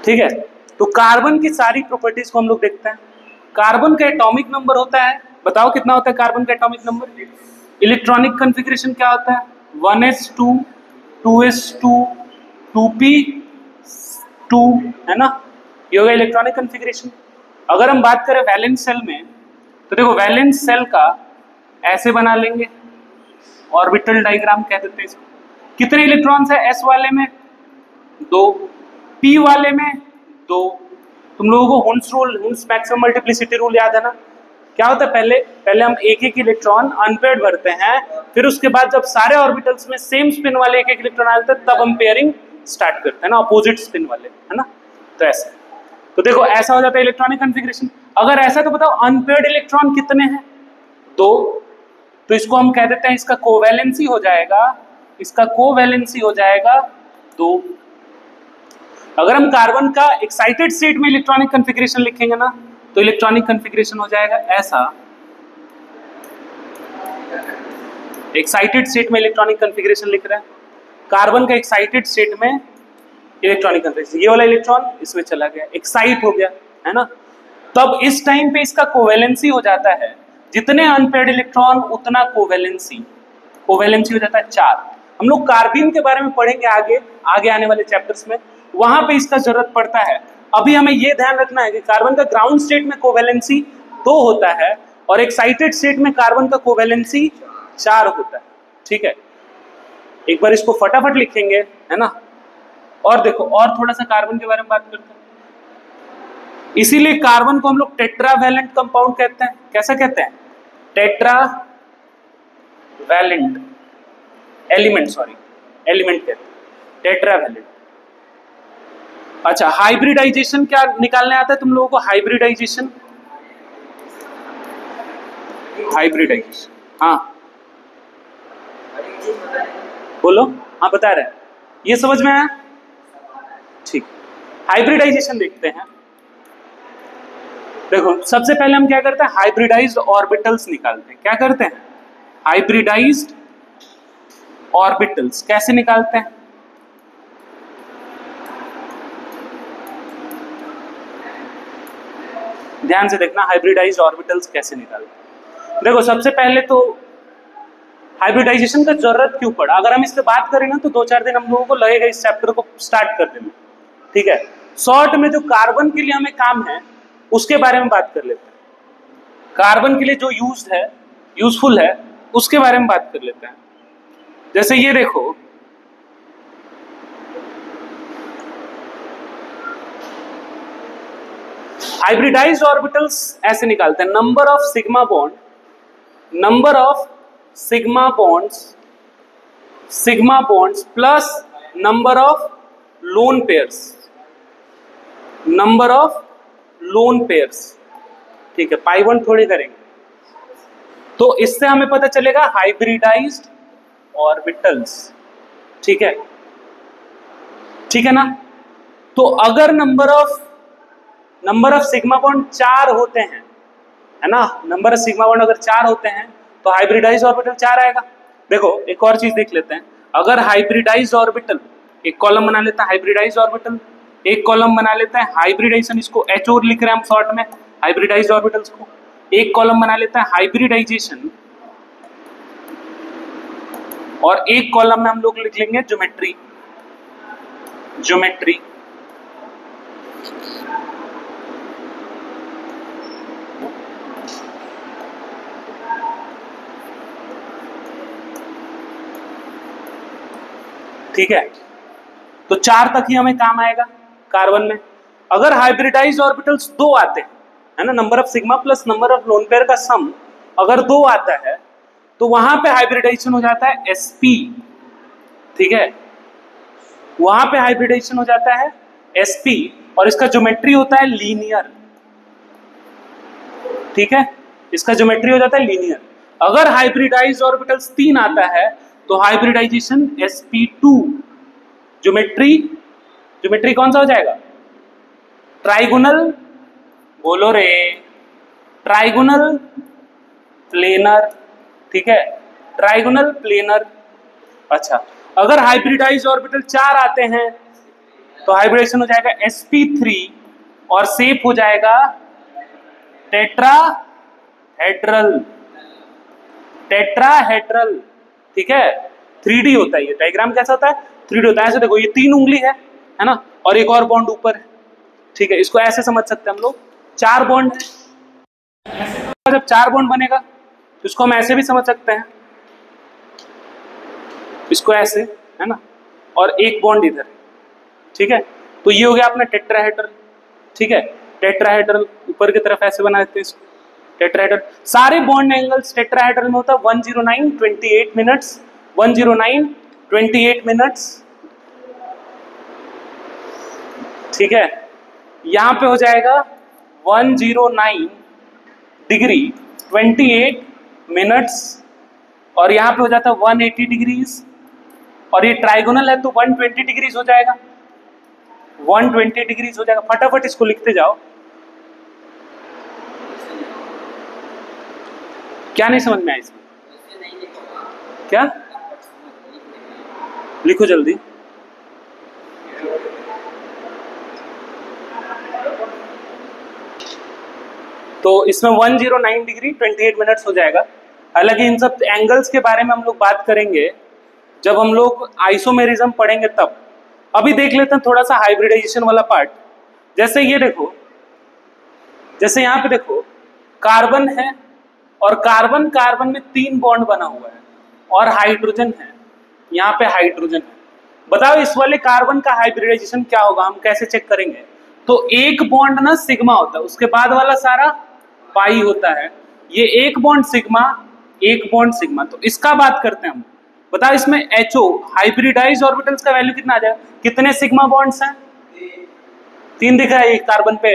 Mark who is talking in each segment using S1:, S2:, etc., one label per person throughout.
S1: ठीक है। तो कार्बन की सारी प्रॉपर्टीज को हम लोग देखते हैं। कार्बन का एटॉमिक नंबर होता है, बताओ कितना होता है कार्बन का एटॉमिक नंबर। इलेक्ट्रॉनिक कॉन्फ़िगरेशन क्या होता है, 1s2 2s2 2p2, है ना, ये होगा इलेक्ट्रॉनिक कॉन्फ़िगरेशन। अगर हम बात करें वैलेंस सेल में, तो देखो वैलेंस सेल का ऐसे बना लेंगे, ऑर्बिटल डायग्राम कह देते हैं इसको। कितने इलेक्ट्रॉन्स है एस वाले में, 2, पी वाले में 2। तुम लोगों को हुंस रूल, हुंस मैक्सिमम मल्टीप्लिसिटी रूल याद है ना, क्या होता है, पहले हम एक एक इलेक्ट्रॉन अनपेयर्ड भरते हैं, फिर उसके बाद जब सारे ऑर्बिटल्स में सेम स्पिन वाले एक एक इलेक्ट्रॉन आ जाते हैं तब हम पेयरिंग स्टार्ट करते हैं ना, अपोजिट स्पिन वाले, है ना। तो ऐसे, तो देखो ऐसा हो जाता है इलेक्ट्रॉनिक कॉन्फ़िगरेशन। अगर ऐसा तो बताओ अनपेयर्ड इलेक्ट्रॉन कितने हैं, 2, तो इसको हम कह देते हैं इसका कोवैलेंसी हो जाएगा, इसका कोवैलेंसी हो जाएगा 2। अगर हम कार्बन का एक्साइटेड स्टेट में इलेक्ट्रॉनिक कॉन्फ़िगरेशन लिखेंगे ना, तो इलेक्ट्रॉनिक कॉन्फ़िगरेशन हो जाएगा ऐसा। एक्साइटेड स्टेट में इलेक्ट्रॉनिक कॉन्फ़िगरेशन लिख रहे हैं, कार्बन का एक्साइटेड स्टेट में इलेक्ट्रॉनिक कॉन्फ़िगरेशन, ये वाला इलेक्ट्रॉन इसमें चला गया, एक्साइट हो गया, है ना। तब इस टाइम पे इसका कोवैलेंसी हो जाता है, जितने अनपेयर्ड इलेक्ट्रॉन उतना कोवैलेंसी, कोवैलेंसी हो जाता है 4। हम लोग कार्बिन के बारे में पढ़ेंगे आगे आने वाले चैप्टर्स में, वहां पे इसका जरूरत पड़ता है। अभी हमें यह ध्यान रखना है कि कार्बन का ग्राउंड स्टेट में कोवैलेंसी 2 होता है और एक्साइटेड स्टेट में कार्बन का कोवैलेंसी 4 होता है, ठीक है। एक बार इसको फटाफट लिखेंगे, है ना। और देखो और थोड़ा सा कार्बन के बारे में बात करते हैं। इसीलिए कार्बन को हम लोग टेट्रावैलेंट कंपाउंड कहते हैं। कैसा कहते हैं, टेट्रावैलेंट एलिमेंट, सॉरी एलिमेंट कहते हैं, टेट्रावैलेंट। अच्छा, हाइब्रिडाइजेशन क्या निकालने आता है तुम लोगों को, हाइब्रिडाइजेशन, हाइब्रिडाइजेशन, हाँ बोलो, हाँ बता रहे हैं, ये समझ में आया, ठीक। हाइब्रिडाइजेशन देखते हैं। देखो सबसे पहले हम क्या करते हैं, हाइब्रिडाइज्ड ऑर्बिटल्स निकालते हैं। क्या करते हैं, हाइब्रिडाइज्ड ऑर्बिटल्स कैसे निकालते हैं, ध्यान से देखना, हाइब्रिडाइज्ड ऑर्बिटल्स कैसे निकालते हैं। देखो सबसे पहले तो हाइब्रिडाइजेशन का जरूरत क्यों पड़ा, अगर हम इस पे बात करें ना तो 2-4 दिन हम लोगों को लगेगा इस चैप्टर को स्टार्ट करने में, ठीक है। शॉर्ट में जो कार्बन के लिए हमें काम है उसके बारे में बात कर लेते हैं, कार्बन के लिए जो यूज्ड है, यूजफुल है, उसके बारे में बात कर लेते हैं। जैसे ये देखो, हाइब्रिडाइज्ड ऑर्बिटल्स ऐसे निकालते हैं, number of sigma bond, number of sigma bonds plus number of lone pairs, number of lone pairs, ठीक है, पाई वन थोड़ी करेंगे। तो इससे हमें पता चलेगा हाइब्रिडाइज्ड ऑर्बिटल्स, ठीक है, ठीक है ना। तो अगर नंबर ऑफ सिग्मा बॉन्ड 4 होते हैं, है ना, नंबर ऑफ सिग्मा बॉन्ड अगर 4 होते हैं तो हाइब्रिडाइज्ड ऑर्बिटल 4 आएगा। देखो एक और चीज देख लेते हैं, अगर हाइब्रिडाइज्ड ऑर्बिटल, एक कॉलम बना लेते हैं हाइब्रिडाइज्ड ऑर्बिटल, एक कॉलम बना लेते हैं हाइब्रिडाइजेशन, इसको एच और लिख रहे हैं हम शॉर्ट में हाइब्रिडाइज्ड ऑर्बिटल्स को, एक कॉलम बना लेते हैं हाइब्रिडाइजेशन, और एक कॉलम में हम लोग लिख लेंगे ज्योमेट्री, ज्योमेट्री, ठीक है। तो 4 तक ही हमें काम आएगा कार्बन में। अगर हाइब्रिडाइज्ड ऑर्बिटल्स 2 आते हैं, है ना, number of sigma plus number of lone pair का सम अगर 2 आता है तो वहां पे हाइब्रिडाइजेशन हो जाता है sp, ठीक है, वहां पे हाइब्रिडाइजेशन हो जाता है sp, और इसका ज्योमेट्री होता है लीनियर, ठीक है, इसका ज्योमेट्री हो जाता है लीनियर। अगर हाइब्रिडाइज्ड ऑर्बिटल्स 3 आता है तो हाइब्रिडाइजेशन sp2, ज्योमेट्री कौन सा हो जाएगा, ट्राइगोनल, बोलो रे, ट्राइगोनल प्लेनर, ठीक है, ट्राइगोनल प्लेनर। अच्छा, अगर हाइब्रिडाइज्ड ऑर्बिटल 4 आते हैं तो हाइब्रिडेशन हो जाएगा sp3 और शेप हो जाएगा टेट्राहेड्रल। टेट्राहेड्रल, ठीक है। 3D होता है ये डायग्राम, कैसा होता है? 3D होता है। ऐसे देखो, ये 3 उंगली है ना, और एक और बॉन्ड ऊपर है, ठीक है। इसको ऐसे समझ सकते हैं हम लोग, 4 बॉन्ड है। जब 4 बॉन्ड बनेगा तो इसको हम ऐसे भी समझ सकते हैं, इसको ऐसे, है ना, और एक बॉन्ड इधर, ठीक है। तो ये हो गया अपना टेट्राहेड्रल, ठीक है। टेट्राहेड्रल ऊपर की तरफ ऐसे बना देते हैं इसको, टेट्राहेड्रल। सारे बॉन्ड एंगल्स टेट्राहेड्रल में होता है 109 28 मिनट्स, 109 28 मिनट्स, ठीक है। यहां पे हो जाएगा 109 डिग्री 28 मिनट्स, और यहां पे हो जाता है 180 डिग्रीज, और ये ट्राइगोनल है तो 120 डिग्रीज हो जाएगा, 120 डिग्रीज हो जाएगा। फटाफट इसको लिखते जाओ। क्या नहीं समझ में आया इसमें? क्या लिखो जल्दी। तो इसमें 109 डिग्री 28 मिनट्स हो जाएगा। हालांकि इन सब एंगल्स के बारे में हम लोग बात करेंगे जब हम लोग आइसोमेरिज्म पढ़ेंगे तब। अभी देख लेते हैं थोड़ा सा हाइब्रिडाइजेशन वाला पार्ट। जैसे ये देखो, जैसे यहाँ पे देखो कार्बन है, और कार्बन कार्बन में 3 बॉन्ड बना हुआ है, और हाइड्रोजन है, यहाँ पे हाइड्रोजन है। बताओ इस वाले कार्बन का हाइब्रिडाइजेशन क्या होगा, हम कैसे चेक करेंगे? तो एक बॉन्ड ना सिग्मा होता है, उसके बाद वाला सारा पाई होता है। ये एक बॉन्ड सिग्मा, एक बॉन्ड सिग्मा, तो इसका बात करते हैं हम। बताओ इसमें HO हाइब्रिडाइज ऑर्बिटल्स का वैल्यू कितना आ जाएगा? कितने सिग्मा बॉन्ड्स हैं? 3 दिख रहा है कार्बन पे,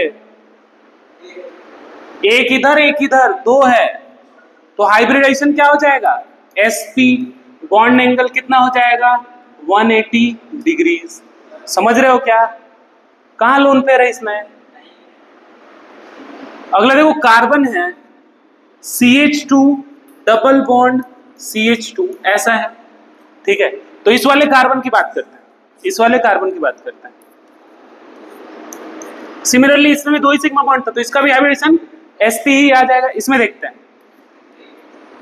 S1: एक इधर 2 है। तो हाइब्रिडाइजेशन क्या हो जाएगा? sp, बॉन्ड एंगल कितना हो जाएगा? 180 डिग्रीज। समझ रहे हो क्या? कहां लोन पे रहे इसमें? अगला देखो कार्बन है, CH2 डबल बॉन्ड CH2 ऐसा है, ठीक है। तो इस वाले कार्बन की बात करते हैं, इस वाले कार्बन की बात करते हैं। सिमिलरली इसमें भी 2 ही सिग्मा बॉन्ड था, तो इसका भी हाइब्रिडेशन sp ही आ जाएगा। इसमें देखते हैं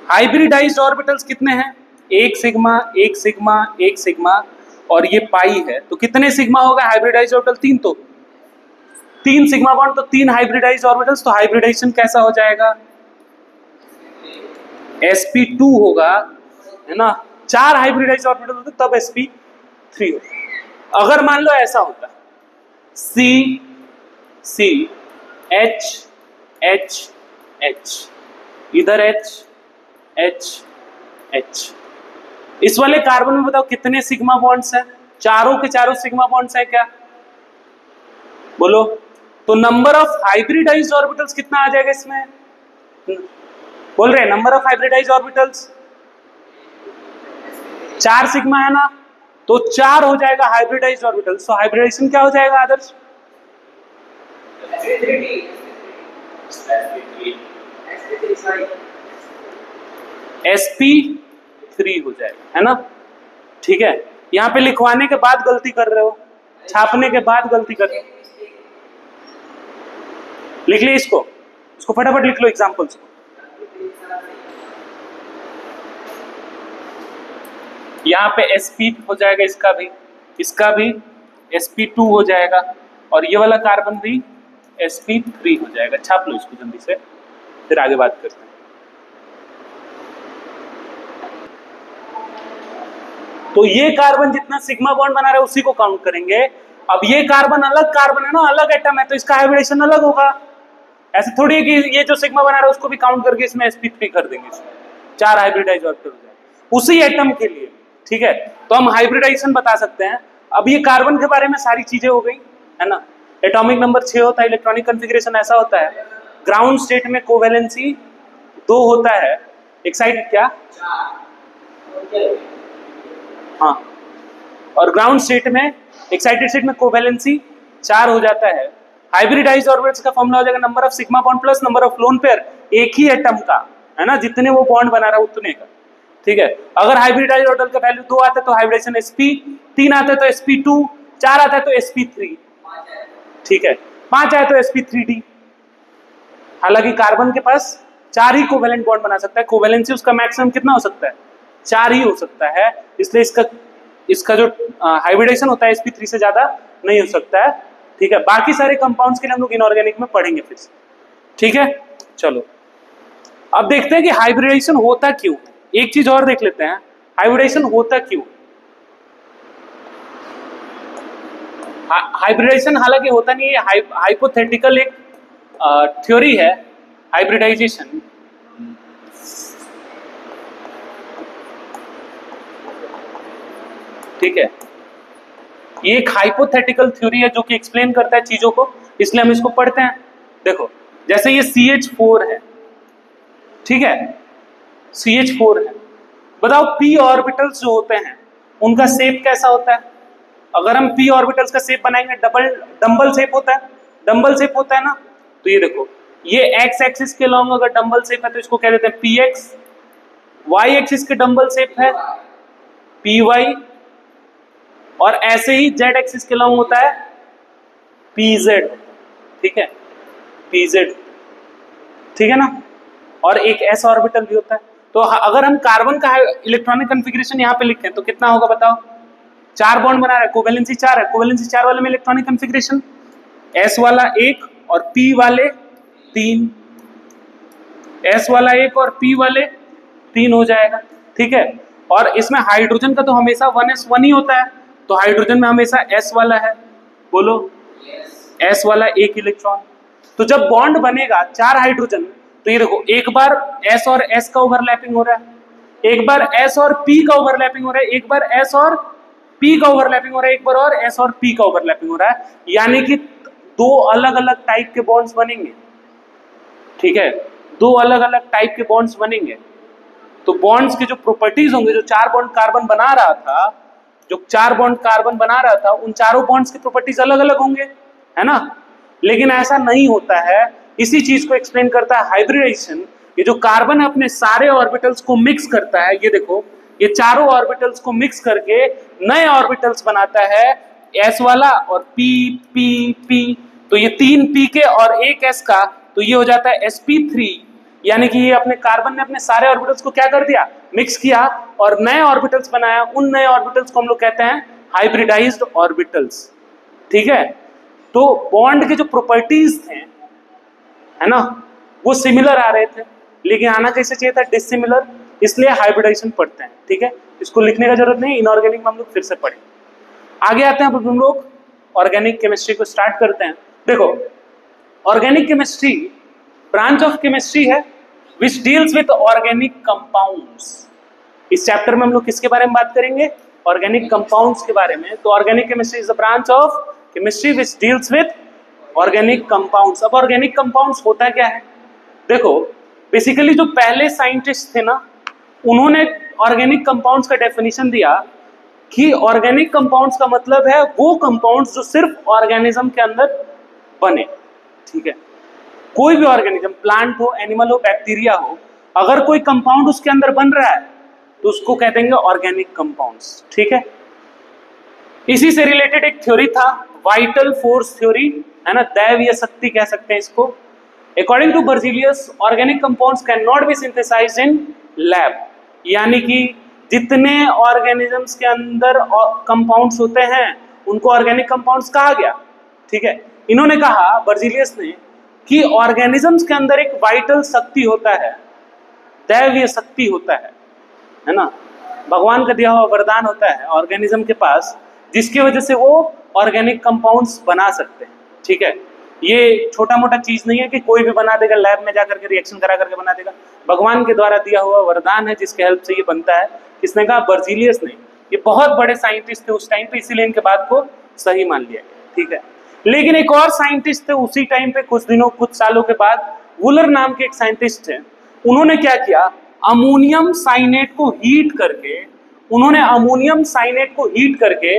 S1: हाइब्रिडाइज्ड ऑर्बिटल्स कितने हैं? 1 सिग्मा 1 सिग्मा 1 सिग्मा, और ये पाई है, तो कितने सिग्मा होगा हाइब्रिडाइज्ड ऑर्बिटल? 3। तो 3 सिग्मा बॉन्ड तो 3 हाइब्रिडाइज्ड ऑर्बिटल्स, तो हाइब्रिडाइजेशन कैसा हो जाएगा? sp2 होगा, है ना। 4 हाइब्रिडाइज्ड ऑर्बिटल होते तब sp3 होगा। अगर मान लो ऐसा होता C C H H H, इधर H H H, इस वाले कार्बन में बताओ कितने सिग्मा बॉन्ड्स हैं? चारों के चारों सिग्मा बॉन्ड्स है क्या? बोलो। तो नंबर ऑफ हाइब्रिडाइज्ड ऑर्बिटल्स कितना आ जाएगा इसमें? बोल रहे हैं number of hybridized orbitals 4 sigma है ना, तो 4 हो जाएगा हाइब्रिडाइज्ड ऑर्बिटल्स। तो हाइब्रिडाइजेशन क्या हो जाएगा आदर्श? sp3 हो जाएगा, है ना, ठीक है। यहां पे लिखवाने के बाद गलती कर रहे हो, छापने के बाद गलती कर रहे हो। लिख ली इसको फटाफट लिख लो एग्जांपल्स को। यहाँ पे sp हो जाएगा, इसका भी sp2 हो जाएगा, और ये वाला कार्बन भी sp3 हो जाएगा। छाप लो इसको जल्दी से, फिर आगे बात करते हैं। तो ये कार्बन जितना सिग्मा बॉन्ड बना रहा है उसी को काउंट करेंगे। अब ये कार्बन अलग कार्बन है ना, अलग एटम है, तो इसका हाइब्रिडेशन अलग होगा। ऐसे थोड़ी है कि ये जो सिग्मा बना रहा है उसको भी काउंट करके इसमें sp3 कर देंगे, इसमें 4 हाइब्रिडाइज ऑर्बिटल हो जाएगा उसी एटम के लिए, ठीक है। तो हम हाइब्रिडाइजेशन बता सकते हैं। अब ये कार्बन के बारे में सारी चीजें हो गई, है ना। एटॉमिक नंबर 6 होता है, इलेक्ट्रॉनिक कॉन्फ़िगरेशन ऐसा होता है। ग्राउंड स्टेट में कोवैलेंसी 2 होता है, एक्साइटेड क्या? हाँ, और ग्राउंड स्टेट में, एक्साइटेड स्टेट में कोवैलेंसी 4 हो जाता है। हाइब्रिडाइज्ड ऑर्बिटल्स का फॉर्मूला हो जाएगा number of sigma bond plus number of lone pair, एक ही एटम का, है ना, जितने वो बॉन्ड बना रहा है उतने का, ठीक है। अगर हाइब्रिडाइज्ड ऑर्बिटल का वैल्यू 2 आता है तो हाइब्रिडेशन sp, 3 आता है तो sp2, 4 आता है तो sp3, ठीक है, 5 आया तो sp3d। हालांकि कार्बन के पास 4 ही कोवेलेंट बॉन्ड बना सकता है, कोवेलेंसी उसका मैक्सिमम कितना हो सकता है, 4 ही हो सकता है, इसलिए इसका जो हाइब्रिडेशन होता है sp3 से ज्यादा नहीं हो सकता है, ठीक है। बाकी सारे कंपाउंड्स के लिए हम लोग इनऑर्गेनिक में पढ़ेंगे फिर से, ठीक है। चलो अब देखते हैं कि हाइब्रिडेशन होता क्यों। एक चीज और देख लेते हैं, हाइब्रिडेशन होता क्यों। हाइब्रिडेशन हालांकि होता नहीं है, हाइपोथेटिकल एक थ्योरी है हाइब्रिडाइजेशन। ठीक है, ये एक हाइपोथेटिकल थ्योरी है जो कि एक्सप्लेन करता है चीजों को, इसलिए हम इसको पढ़ते हैं। देखो जैसे ये CH4 है, ठीक है, CH4 है, बताओ p ऑर्बिटल्स जो होते हैं उनका शेप कैसा होता है। अगर हम p ऑर्बिटल्स का शेप बनाएंगे, डंबल शेप होता है, डंबल शेप होता है ना। तो ये देखो, ये x एक्सिस के लॉन्ग अगर डंबल शेप है तो इसको कह देते हैं px, y एक्सिस के डंबल शेप है py, और ऐसे ही z एक्सिस के लॉन्ग होता है pz, ठीक है, pz, ठीक है ना। और एक s ऑर्बिटल भी होता है। तो अगर हम कार्बन का इलेक्ट्रॉनिक कॉन्फ़िगरेशन यहाँ पे लिखें तो कितना होगा बताओ, 4 बॉन्ड बना रहा है, कोवेलेंसी 4 है, कोवेलेंसी 4 वाले में इलेक्ट्रॉनिक कॉन्फ़िगरेशन s वाला 1 और p वाले 3, s वाला 1 और p वाले 3 हो जाएगा, ठीक है। और इसमें हाइड्रोजन का तो हमेशा 1s1 ही होता है, तो हाइड्रोजन में हमेशा s वाला है, बोलो s वाला 1 इलेक्ट्रॉन। तो जब बॉन्ड बनेगा 4 हाइड्रोजन, तो ये देखो एक बार s और s का ओवरलैपिंग हो रहा है, एक बार s और p का ओवरलैपिंग हो रहा है, एक बार s और p का ओवरलैपिंग हो रहा है, एक बार और s और p का ओवरलैपिंग हो रहा है, यानी कि 2 अलग अलग टाइप के बॉन्ड्स बनेंगे, ठीक है, 2 अलग अलग टाइप के बॉन्ड्स बनेंगे। तो बॉन्ड्स के जो प्रॉपर्टीज होंगे, जो 4 बॉन्ड कार्बन बना रहा था, जो 4 बॉन्ड कार्बन बना रहा था, उन चारों बॉन्ड्स की प्रॉपर्टीज अलग अलग होंगे, है ना। लेकिन ऐसा नहीं होता है, इसी चीज को एक्सप्लेन करता है हाइब्रिडेशन। ये जो कार्बन है अपने सारे ऑर्बिटल्स को मिक्स करता है, ये देखो ये चारों ऑर्बिटल्स को मिक्स करके नए ऑर्बिटल्स बनाता है, s वाला और p। तो ये 3 p के और 1 s का, तो ये हो जाता है sp3, यानी कि ये अपने कार्बन ने अपने सारे ऑर्बिटल्स को क्या कर दिया, मिक्स किया और नए ऑर्बिटल्स बनाया। उन नए ऑर्बिटल्स को हम लोग कहते हैं हाइब्रिडाइज्ड ऑर्बिटल्स, ठीक है। तो बॉन्ड के जो प्रॉपर्टीज थे, है ना, वो सिमिलर आ रहे थे, लेकिन आना कैसे चाहिए था, डिसिमिलर, इसलिए हाइब्रिडाइजेशन पढ़ते हैं, ठीक है। इसको लिखने का जरूरत नहीं, इनऑर्गेनिक में हम लोग फिर से पढ़ें। आगे आते हैं, हम लोग ऑर्गेनिक केमिस्ट्री को स्टार्ट करते हैं। देखो organic chemistry branch of chemistry है which deals with organic compounds. इस चैप्टर में हम लोग किसके बारे में बात करेंगे, ऑर्गेनिक कंपाउंड्स के बारे में। तो organic chemistry is the branch of chemistry which deals with organic compounds. अब ऑर्गेनिक कंपाउंड्स होता क्या है, देखो बेसिकली जो पहले साइंटिस्ट थे ना, उन्होंने ऑर्गेनिक कंपाउंड्स का डेफिनेशन दिया कि ऑर्गेनिक कंपाउंड्स का मतलब है वो कंपाउंड्स जो सिर्फ ऑर्गेनिज्म के अंदर बने, ठीक है। कोई भी ऑर्गेनिज्म, प्लांट हो, एनिमल हो, बैक्टीरिया हो, अगर कोई कंपाउंड उसके अंदर बन रहा है तो उसको कह देंगे ऑर्गेनिक कंपाउंड्स, ठीक है। इसी से रिलेटेड एक थ्योरी था वाइटल फोर्स थ्योरी, है ना, दैवीय शक्ति कह सकते हैं इसको। According to Berzelius, organic compounds can not be synthesized in lab, यानी कि जितने ऑर्गेनिजम्स के अंदर कंपाउंड्स होते हैं उनको ऑर्गेनिक कंपाउंड्स कहा गया, ठीक है। इन्होंने कहा, बर्जीलियस ने, कि ऑर्गेनिजम्स के अंदर एक वाइटल शक्ति होता है, दैवीय शक्ति होता है ना, भगवान का दिया हुआ वरदान होता है ऑर्गेनिज्म के पास, जिसकी वजह से वो ऑर्गेनिक कंपाउंड्स बना सकते हैं, ठीक है। ये छोटा मोटा चीज नहीं है कि कोई भी बना देगा, लैब में जाकर के रिएक्शन करा करके बना देगा, भगवान के द्वारा दिया हुआ वरदान है जिसके हेल्प से ये बनता है। किसने कहा, बर्जीलियस ने। ये बहुत बड़े साइंटिस्ट थे उस टाइम पे, इसीलिए इनके बात को सही मान लिया गया, ठीक है। लेकिन एक और साइंटिस्ट थे उसी टाइम पे, कुछ सालों के बाद, वुलर नाम के एक साइंटिस्ट थे। उन्होंने क्या किया, अमोनियम साइनेट को हीट करके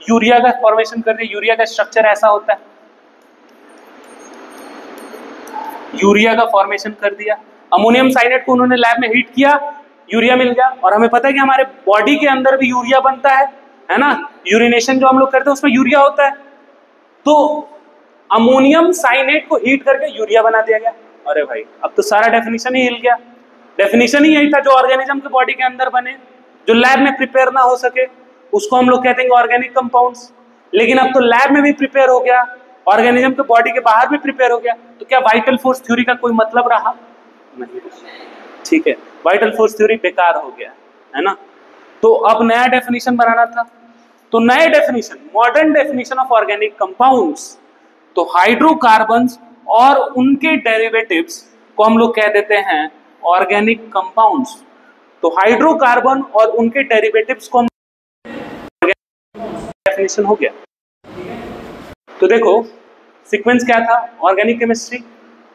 S1: यूरिया का फॉर्मेशन कर दिया। यूरिया का स्ट्रक्चर ऐसा होता है, यूरिया का फॉर्मेशन कर दिया। अमोनियम साइनेट को उन्होंने लैब में हीट किया, यूरिया मिल गया। और हमें पता है कि हमारे बॉडी के अंदर भी यूरिया बनता है, है ना, यूरिनेशन जो हम लोग करते हैं उसमें यूरिया होता है, तो अमोनियम साइनेट को हीट करके यूरिया बना दिया गया। अरे भाई अब तो सारा डेफिनेशन ही हिल गया। डेफिनेशन ही यही था जो ऑर्गेनिज्म के बॉडी के अंदर बने, जो लैब में प्रिपेयर ना हो सके उसको हम लोग कहते हैं ऑर्गेनिक कंपाउंड्स। लेकिन अब तो लैब में भी प्रिपेयर हो गया, ऑर्गेनिज्म के बॉडी के बाहर भी प्रिपेयर हो गया, तो क्या वाइटल फोर्स थ्योरी का कोई मतलब रहा? नहीं, ठीक है, वाइटल फोर्स थ्योरी बेकार हो गया, है ना। तो अब नया डेफिनेशन बनाना था, तो नए definition, modern definition of organic compounds, तो हाइड्रोकार्बन्स और उनके डेरिवेटिव्स को हम लोग कह देते हैं ऑर्गेनिक कंपाउंड्स। तो हाइड्रोकार्बन और उनके डेरिवेटिव्स को हम डेफिनेशन हो गया। तो देखो सीक्वेंस क्या था, organic chemistry,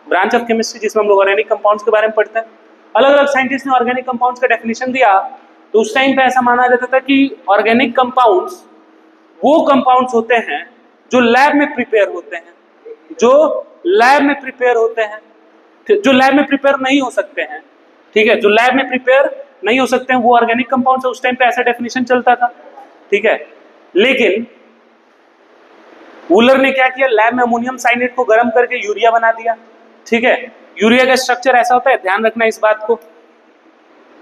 S1: branch of chemistry जिसमें हम लोग ऑर्गेनिक कंपाउंड्स के बारे में पढ़ते हैं। अलग अलग साइंटिस्ट ने ऑर्गेनिक कंपाउंड्स का डेफिनेशन दिया, तो उस टाइम पे ऐसा माना जाता था कि ऑर्गेनिक कंपाउंड्स वो कंपाउंड्स होते हैं जो लैब में प्रिपेयर होते हैं, जो लैब में प्रिपेयर होते हैं, जो लैब में प्रिपेयर नहीं हो सकते हैं, ठीक है, जो लैब में प्रिपेयर नहीं हो सकते हैं वो ऑर्गेनिक कंपाउंड्स। उस टाइम पे ऐसा डेफिनेशन चलता था, ठीक है। लेकिन वूलर ने क्या किया, लैब में अमोनियम साइनेट को गर्म करके यूरिया बना दिया, ठीक है। यूरिया का स्ट्रक्चर ऐसा होता है, ध्यान रखना इस बात को,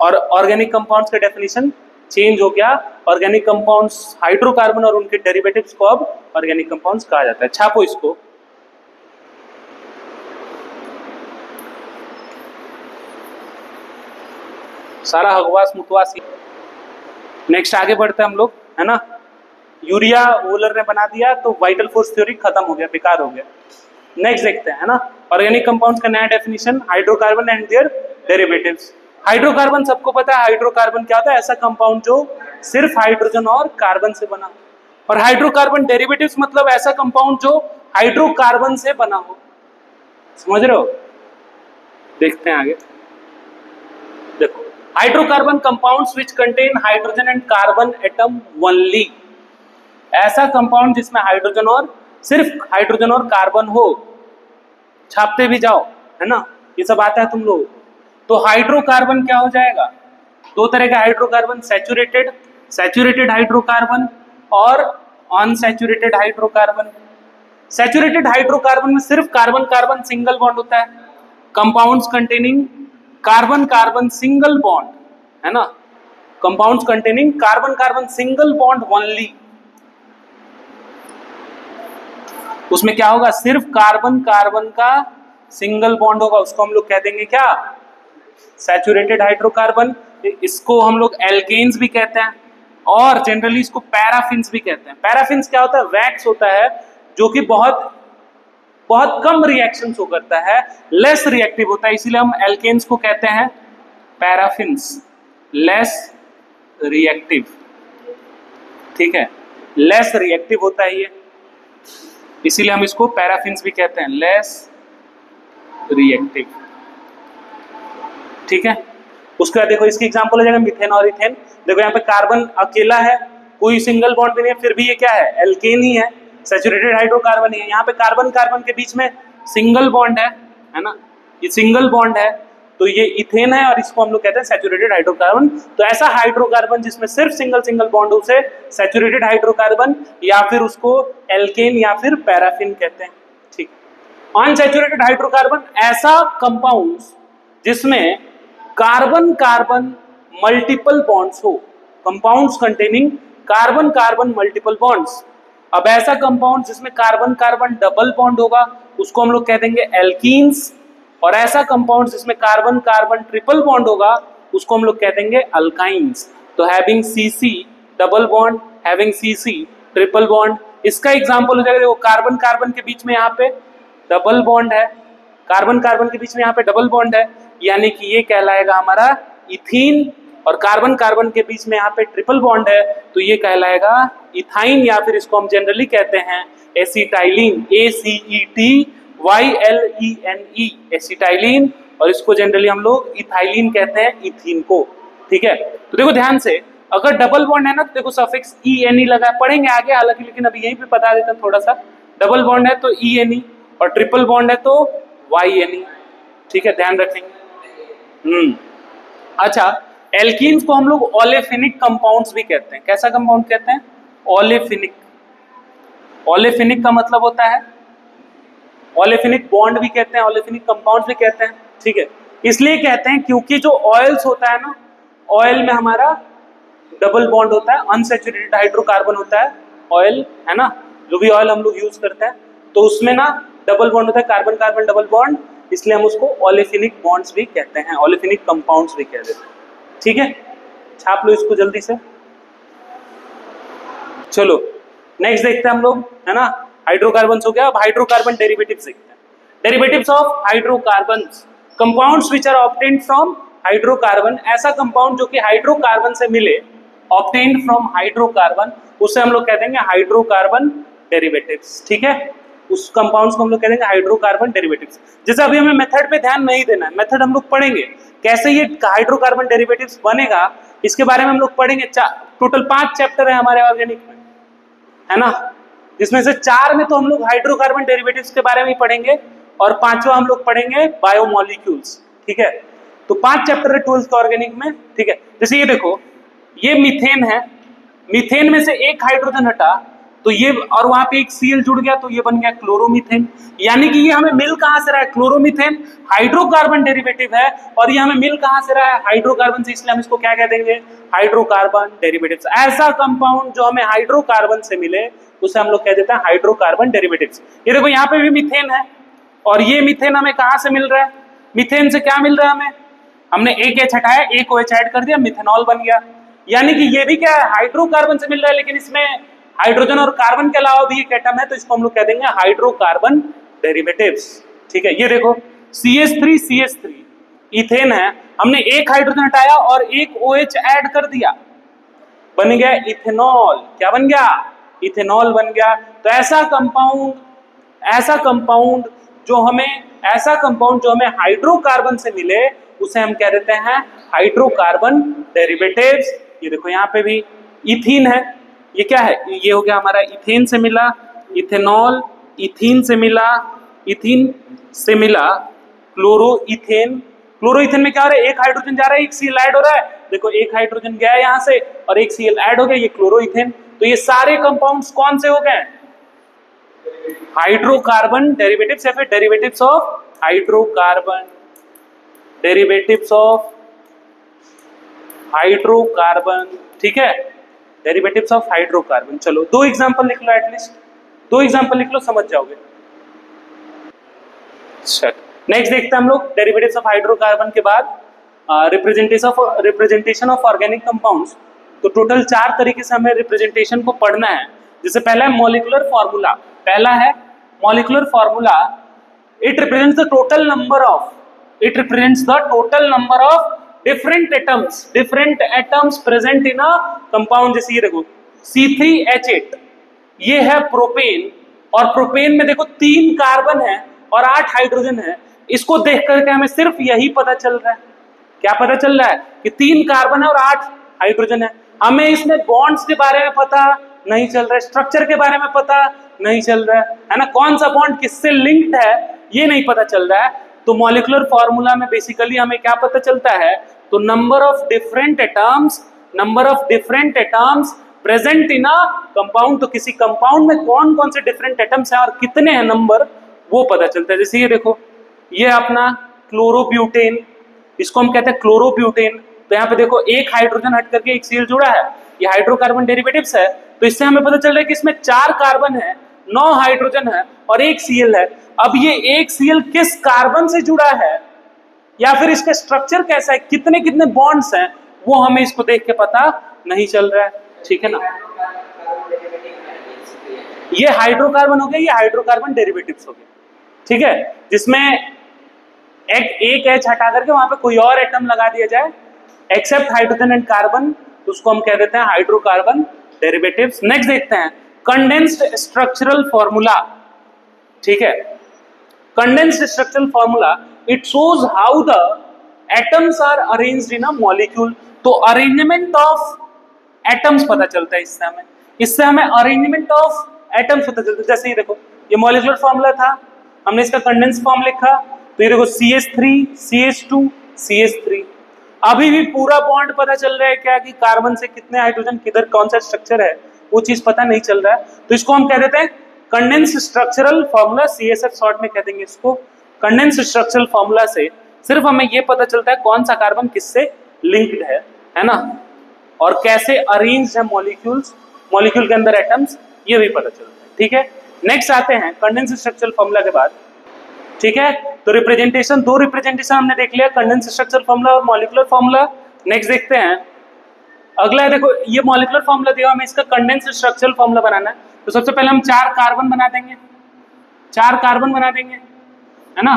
S1: और ऑर्गेनिक कंपाउंड्स का डेफिनेशन चेंज हो गया। ऑर्गेनिक कंपाउंड्स, हाइड्रोकार्बन और उनके डेरिवेटिव्स को अब ऑर्गेनिक कंपाउंड्स कहा जाता है। छापो इसको। सारा हगवास मुतवास। नेक्स्ट आगे बढ़ते हैं हम लोग, है ना। यूरिया वूलर ने बना दिया तो वाइटल फोर्स थ्योरी खत्म हो गया, बेकार हो गया। नेक्स्ट देखते हैं, है ना, ऑर्गेनिक कंपाउंड्स का नया definition, hydrocarbon and their derivatives. Hydrocarbon सबको पता है, हाइड्रोकार्बन क्या होता है, ऐसा कंपाउंड जो सिर्फ हाइड्रोजन और कार्बन से बना। और हाइड्रोकार्बन डेरिवेटिव्स मतलब ऐसा कंपाउंड जो हाइड्रोकार्बन से बना हो, समझ रहे हो। देखते हैं आगे, देखो hydrocarbon compounds which contain hydrogen and carbon atom only, ऐसा कंपाउंड जिसमें हाइड्रोजन और सिर्फ हाइड्रोजन और कार्बन हो। छापते भी जाओ, है ना, ये सब आता है तुम लोग। तो हाइड्रोकार्बन क्या हो जाएगा, दो तरह का हाइड्रोकार्बन, सैचुरेटेड, सैचुरेटेड हाइड्रोकार्बन और अनसैचुरेटेड हाइड्रोकार्बन। सैचुरेटेड हाइड्रोकार्बन में सिर्फ कार्बन कार्बन सिंगल बॉन्ड होता है, compounds containing carbon carbon single bond, है ना, compounds containing carbon carbon single bond only. उसमें क्या होगा, सिर्फ कार्बन कार्बन का सिंगल बॉन्ड होगा, उसको हम लोग कह देंगे क्या, सैचुरेटेड हाइड्रोकार्बन। इसको हम लोग एल्केन्स भी कहते हैं और जनरली इसको पैराफिन्स भी कहते हैं। पैराफिन्स क्या होता है, वैक्स होता है जो कि बहुत बहुत कम रिएक्शन शो करता है, लेस रिएक्टिव होता है, इसीलिए हम एल्केन्स को कहते हैं पैराफिन्स, लेस रिएक्टिव, ठीक है, लेस रिएक्टिव होता है ये, इसीलिए हम इसको पैराफिन्स भी कहते हैं, लेस रिएक्टिव, ठीक है। उसके बाद देखो इसकी एग्जांपल हो जाएगा मीथेन और इथेन। देखो यहाँ पे कार्बन अकेला है, कोई सिंगल बॉन्ड भी नहीं है, फिर भी ये क्या है, एल्केन ही है, सैचुरेटेड हाइड्रोकार्बन ही है। यहाँ पे कार्बन कार्बन के बीच में सिंगल बॉन्ड है ना, ये सिंगल बॉन्ड है, तो ये इथेन है और इसको हम लोग कहते हैं सैचुरेटेड हाइड्रोकार्बन। तो ऐसा हाइड्रोकार्बन जिसमें सिर्फ सिंगल सिंगल बॉन्ड, उसे सैचुरेटेड हाइड्रोकार्बन या फिर उसको एल्केन या फिर पैराफिन कहते हैं, ठीक। अनसैचुरेटेड हाइड्रोकार्बन ऐसा कंपाउंड जिसमें कार्बन कार्बन मल्टीपल बॉन्ड्स हो, compounds containing carbon carbon multiple bonds. अब ऐसा कंपाउंड जिसमें कार्बन कार्बन डबल बॉन्ड होगा उसको हम लोग कह देंगे एल्कीन्स, और ऐसा कंपाउंड जिसमें कार्बन कार्बन ट्रिपल बॉन्ड होगा उसको हम लोग कह देंगे अल्काइंस। तो having CC double bond, having CC triple bond, इसका एग्जांपल हो जाएगा, देखो कार्बन कार्बन के बीच में यहाँ पे डबल बॉन्ड है, कार्बन कार्बन के बीच में यहाँ पे डबल बॉन्ड है, यानी कि ये कहलाएगा हमारा इथीन, और कार्बन कार्बन के बीच में यहाँ पे ट्रिपल बॉन्ड है तो ये कहलाएगा इथाइन, या फिर इसको हम जनरली कहते हैं एसिटाइलिन, ACETYLENE, एसिटाइलिन, और इसको जनरली हम लोग इथाइलिन कहते हैं, इथीन को, ठीक है। तो देखो ध्यान से, अगर डबल बॉन्ड है ना तो देखो सफिक्स ENE लगा, पढ़ेंगे आगे हालांकि, लेकिन अभी यहीं पे बता देते हैं थोड़ा सा। डबल बॉन्ड है तो ENE और ट्रिपल बॉन्ड है तो YNE, ठीक है, ध्यान रखेंगे। अच्छा, एल्कीन्स को हम लोग ओलेफिनिक कंपाउंड्स भी कहते हैं। कैसा कंपाउंड कहते हैं, ओलेफिनिक। ओलेफिनिक का मतलब होता है, ओलेफिनिक बॉन्ड भी कहते हैं, ओलेफिनिक कंपाउंड भी कहते हैं, ठीक है। इसलिए कहते हैं क्योंकि जो ऑयल्स होता है ना, ऑयल में हमारा डबल बॉन्ड होता है, अनसैचुरेटेड हाइड्रोकार्बन होता है ऑयल, है ना, जो भी ऑयल हम लोग यूज करते हैं तो उसमें ना डबल बॉन्ड होता है, कार्बन कार्बन डबल बॉन्ड, इसलिए हम उसको ओलेफिनिक बॉन्ड्स भी कहते हैं, ओलेफिनिक कंपाउंड्स भी कह देते हैं, ठीक है। छाप लो इसको जल्दी से। चलो नेक्स्ट देखते हैं हम लोग, है ना, हाइड्रोकार्बन्स हो गया। अब हाइड्रोकार्बन डेरिवेटिव्स देखते हैं। Derivatives of hydrocarbons, compounds which are obtained from hydrocarbon, ऐसा कंपाउंड जो कि हाइड्रोकार्बन से मिले, ऑब्टेन्ड फ्रॉम हाइड्रोकार्बन, उसे हम लोग कह देंगे हाइड्रोकार्बन डेरिवेटिव्स, ठीक है। उस कंपाउंड्स को हम लोग कह देंगे हाइड्रोकार्बन डेरिवेटिव्स। जैसे अभी हमें मेथड पे ध्यान नहीं देना है, मेथड हम लोग पढ़ेंगे कैसे ये हाइड्रोकार्बन डेरिवेटिव्स बनेगा, इसके बारे में हम लोग पढ़ेंगे। टोटल 5 चैप्टर है हमारे ऑर्गेनिक में, है ना, जिसमें से 4 में तो हम लोग हाइड्रोकार्बन डेरिवेटिव्स के बारे में ही पढ़ेंगे और 5वां हम लोग पढ़ेंगे बायोमोलिक्यूल्स, ठीक है। तो 5 चैप्टर है 12th के ऑर्गेनिक में, ठीक है। जैसे ये देखो, ये मीथेन है, मीथेन में से एक हाइड्रोजन हटा तो ये, और वहां पे एक Cl जुड़ गया तो ये बन गया क्लोरोमीथेन, यानी कि ये हमें मिल कहां से रहा है, क्लोरोमीथेन हाइड्रोकार्बन डेरिवेटिव है, और ये हमें मिल कहां से रहा है, हाइड्रोकार्बन से, इसलिए हम इसको क्या कह देंगे, हाइड्रोकार्बन डेरिवेटिव्स। ऐसा कंपाउंड जो हमें हाइड्रोकार्बन से मिले उसे हम लोग कह देते हैं हाइड्रोकार्बन डेरिवेटिव्स। ये देखो यहाँ पे भी मीथेन है, और ये मीथेन हमें कहां से मिल रहा है, मीथेन से क्या मिल रहा है हमें, हमने एक H हटाया, एक OH ऐड कर दिया, मिथेनॉल बन गया। यानी कि ये भी क्या है, हाइड्रोकार्बन से मिल रहा है, लेकिन इसमें हाइड्रोजन और कार्बन के अलावा भी एक एटम है, तो इसको हम लोग कह देंगे हाइड्रोकार्बन डेरिवेटिव्स, ठीक है। ये देखो CH3 इथेन है, हमने एक हाइड्रोजन हटाया और एक OH ऐड कर दिया, बन गया इथेनॉल। क्या बन गया, इथेनॉल बन गया। तो ऐसा कंपाउंड जो हमें हाइड्रोकार्बन से मिले उसे हम कह देते हैं हाइड्रोकार्बन डेरिवेटिव्स। ये देखो यहाँ पे भी इथीन है, ये क्या है, ये हो गया हमारा इथेन से मिला इथेनॉल, इथीन से मिला क्लोरोइथेन। क्लोरोइथेन में क्या हो रहा है, एक हाइड्रोजन जा रहा है, एक Cl ऐड हो रहा है, देखो एक हाइड्रोजन गया है यहाँ से और एक Cl ऐड हो गया, ये क्लोरोइथेन। तो ये सारे कंपाउंड्स कौन से हो गए, हाइड्रोकार्बन डेरिवेटिव्स, या फिर derivatives of hydrocarbon, derivatives of hydrocarbon, ठीक है, डेरिवेटिव्स ऑफ हाइड्रोकार्बन। चलो 2 एग्जांपल लिख लो, एटलीस्ट 2 एग्जांपल लिख लो, समझ जाओगे। नेक्स्ट देखते हैं हम लोग डेरिवेटिव्स ऑफ हाइड्रोकार्बन के बाद रिप्रेजेंटेशन ऑफ ऑर्गेनिक कंपाउंड्स। तो टोटल 4 तरीके से हमें रिप्रेजेंटेशन को पढ़ना है। जैसे पहला है मॉलिक्यूलर फॉर्मूला, पहला है molecular formula, it represents the total number of different atoms present in a compound। जैसे ये देखो C3H8, ये है प्रोपेन, और प्रोपेन में देखो 3 कार्बन है और 8 हाइड्रोजन है। इसको देख करके हमें सिर्फ यही पता चल रहा है, क्या पता चल रहा है कि 3 कार्बन है और 8 हाइड्रोजन है। हमें इसमें बॉन्ड्स के बारे में पता नहीं चल रहा है, स्ट्रक्चर के बारे में पता नहीं चल रहा है ना, कौन सा बॉन्ड किससे लिंक्ड है ये नहीं पता चल रहा है। तो मॉलिक्यूलर फॉर्मूला में बेसिकली हमें क्या पता चलता है, तो number of different atoms present in a compound. तो किसी कंपाउंड में कौन कौन से डिफरेंट एटम्स हैं और कितने हैं नंबर, वो पता चलता है। जैसे ये देखो, ये अपना क्लोरोब्यूटेन, इसको हम कहते हैं क्लोरोब्यूटेन। तो यहाँ पे देखो एक हाइड्रोजन हट करके एक Cl जुड़ा है, ये हाइड्रोकार्बन डेरिवेटिव्स है। तो इससे हमें पता चल रहा है कि इसमें 4 कार्बन है, 9 हाइड्रोजन है और एक Cl है। अब ये एक Cl किस कार्बन से जुड़ा है या फिर इसका स्ट्रक्चर कैसा है, कितने कितने बॉन्ड्स हैं, वो हमें इसको देख के पता नहीं चल रहा है, ठीक है ना। ये हाइड्रोकार्बन हो गया, ये हाइड्रोकार्बन डेरिवेटिव्स हो गए, ठीक है। जिसमें एक H हटा करके वहां पे कोई और एटम लगा दिया जाए एक्सेप्ट हाइड्रोजन एंड कार्बन, तो उसको हम कह देते हैं हाइड्रोकार्बन डेरिवेटिव्स। नेक्स्ट देखते हैं कंडेंस्ड स्ट्रक्चरल फॉर्मूला, ठीक है। Condensed structural formula, it shows how the atoms are arranged in a molecule. तो अरेंजमेंट ऑफ एटम्स पता चलता है इससे हमें अरेंजमेंट ऑफ एटम्स पता चलता है। जैसे ये देखो, ये मॉलिक्यूलर फॉर्मूला था, हमने इसका कंडेंस फॉर्म लिखा, तो ये देखो CH3 CH2 CH3। अभी भी पूरा बॉन्ड पता चल रहा है क्या, कि कार्बन से कितने हाइड्रोजन किधर कौन सा स्ट्रक्चर है, वो चीज पता नहीं चल रहा है, तो इसको हम कह देते हैं condense structural formula, CSF short में कह देंगे इसको। कंडेंस स्ट्रक्चरल फॉर्मूला से सिर्फ हमें ये पता चलता है कौन सा कार्बन किससे लिंक्ड है ना, और कैसे अरेंज है मॉलिक्यूल्स, मॉलिक्यूल के अंदर एटम्स, ये भी पता चलता है। ठीक है, नेक्स्ट आते हैं कंडेंस स्ट्रक्चरल फॉर्मूला के बाद। ठीक है, तो रिप्रेजेंटेशन, दो रिप्रेजेंटेशन हमने देख लिया, कंडेंस स्ट्रक्चरल फॉर्मूला और मॉलिक्यूलर फॉर्मूला। नेक्स्ट देखते हैं अगला है, देखो ये मॉलिक्यूलर फॉर्मूला दिया, हमें इसका कंडेंस स्ट्रक्चरल फॉर्मूला बनाना है। तो सबसे पहले हम 4 कार्बन बना देंगे, 4 कार्बन बना देंगे, है ना।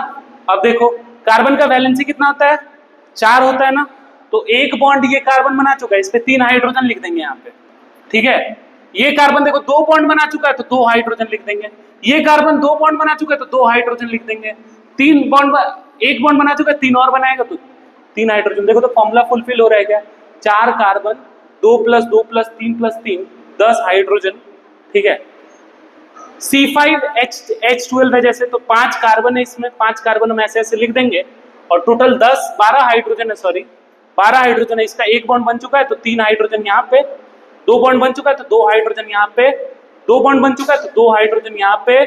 S1: अब देखो कार्बन का वैलेंसी कितना होता है, 4 होता है ना, तो एक बॉन्ड ये कार्बन बना चुका है, इस पे 3 हाइड्रोजन लिख देंगे यहाँ पे। ठीक है, ये कार्बन देखो 2 बॉन्ड बना चुका है तो 2 हाइड्रोजन लिख देंगे, ये कार्बन 2 बॉन्ड बना चुका है तो 2 हाइड्रोजन लिख देंगे, 3 बॉन्ड, 1 बॉन्ड बना चुका है 3 और बनाएगा तो 3 हाइड्रोजन। देखो तो फॉर्मूला फुलफिल हो रहा है क्या, 4 कार्बन 2 + 2 + 3 + 3 10 हाइड्रोजन। ठीक है, C5H12 है जैसे, तो 5 कार्बन है इसमें, 5 कार्बन हम ऐसे ऐसे लिख देंगे, और टोटल 12 हाइड्रोजन है, सॉरी 12 हाइड्रोजन है। इसका 1 बॉन्ड बन चुका है तो 3 हाइड्रोजन यहाँ पे, 2 बॉन्ड बन चुका है तो 2 हाइड्रोजन यहाँ पे, 2 बॉन्ड बन चुका है तो 2 हाइड्रोजन यहाँ पे,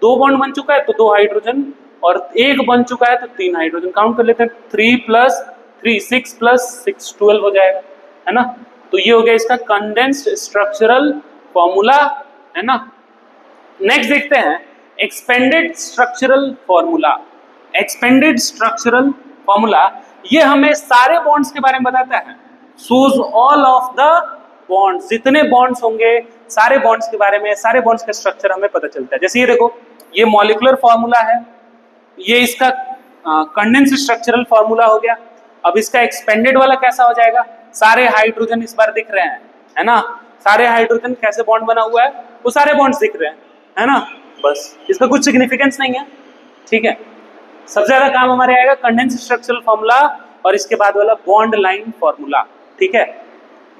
S1: 2 बॉन्ड बन चुका है तो 2 हाइड्रोजन, और 1 बन चुका है तो 3 हाइड्रोजन। काउंट कर लेते हैं, 3 + 3 6 + 6 12 हो जाएगा, है ना। तो ये हो गया इसका कंडेंस्ड स्ट्रक्चरल फॉर्मूला, है ना। नेक्स्ट देखते हैं expanded structural formula. Expanded structural formula ये हमें सारे बॉन्ड्स के बारे में बताता है, shows all of the bonds, जितने बॉन्ड्स होंगे सारे बॉन्ड्स के बारे में, सारे बॉन्ड्स का स्ट्रक्चर हमें पता चलता है। जैसे ये देखो, ये मॉलिक्यूलर फॉर्मूला है, ये इसका कंडेंस्ड स्ट्रक्चरल फॉर्मूला हो गया। अब इसका एक्सपेंडेड वाला कैसा हो जाएगा, सारे हाइड्रोजन इस बार दिख रहे हैं, है ना, सारे हाइड्रोजन कैसे बॉन्ड बना हुआ है, वो सारे बॉन्ड्स दिख रहे हैं, है ना। बस इसका कुछ सिग्निफिकेंस नहीं है। ठीक है, सबसे ज्यादा काम हमारे आएगा कंडेंस्ड स्ट्रक्चरल फॉर्मूला और इसके बाद वाला बॉन्ड लाइन फॉर्मूला। ठीक है,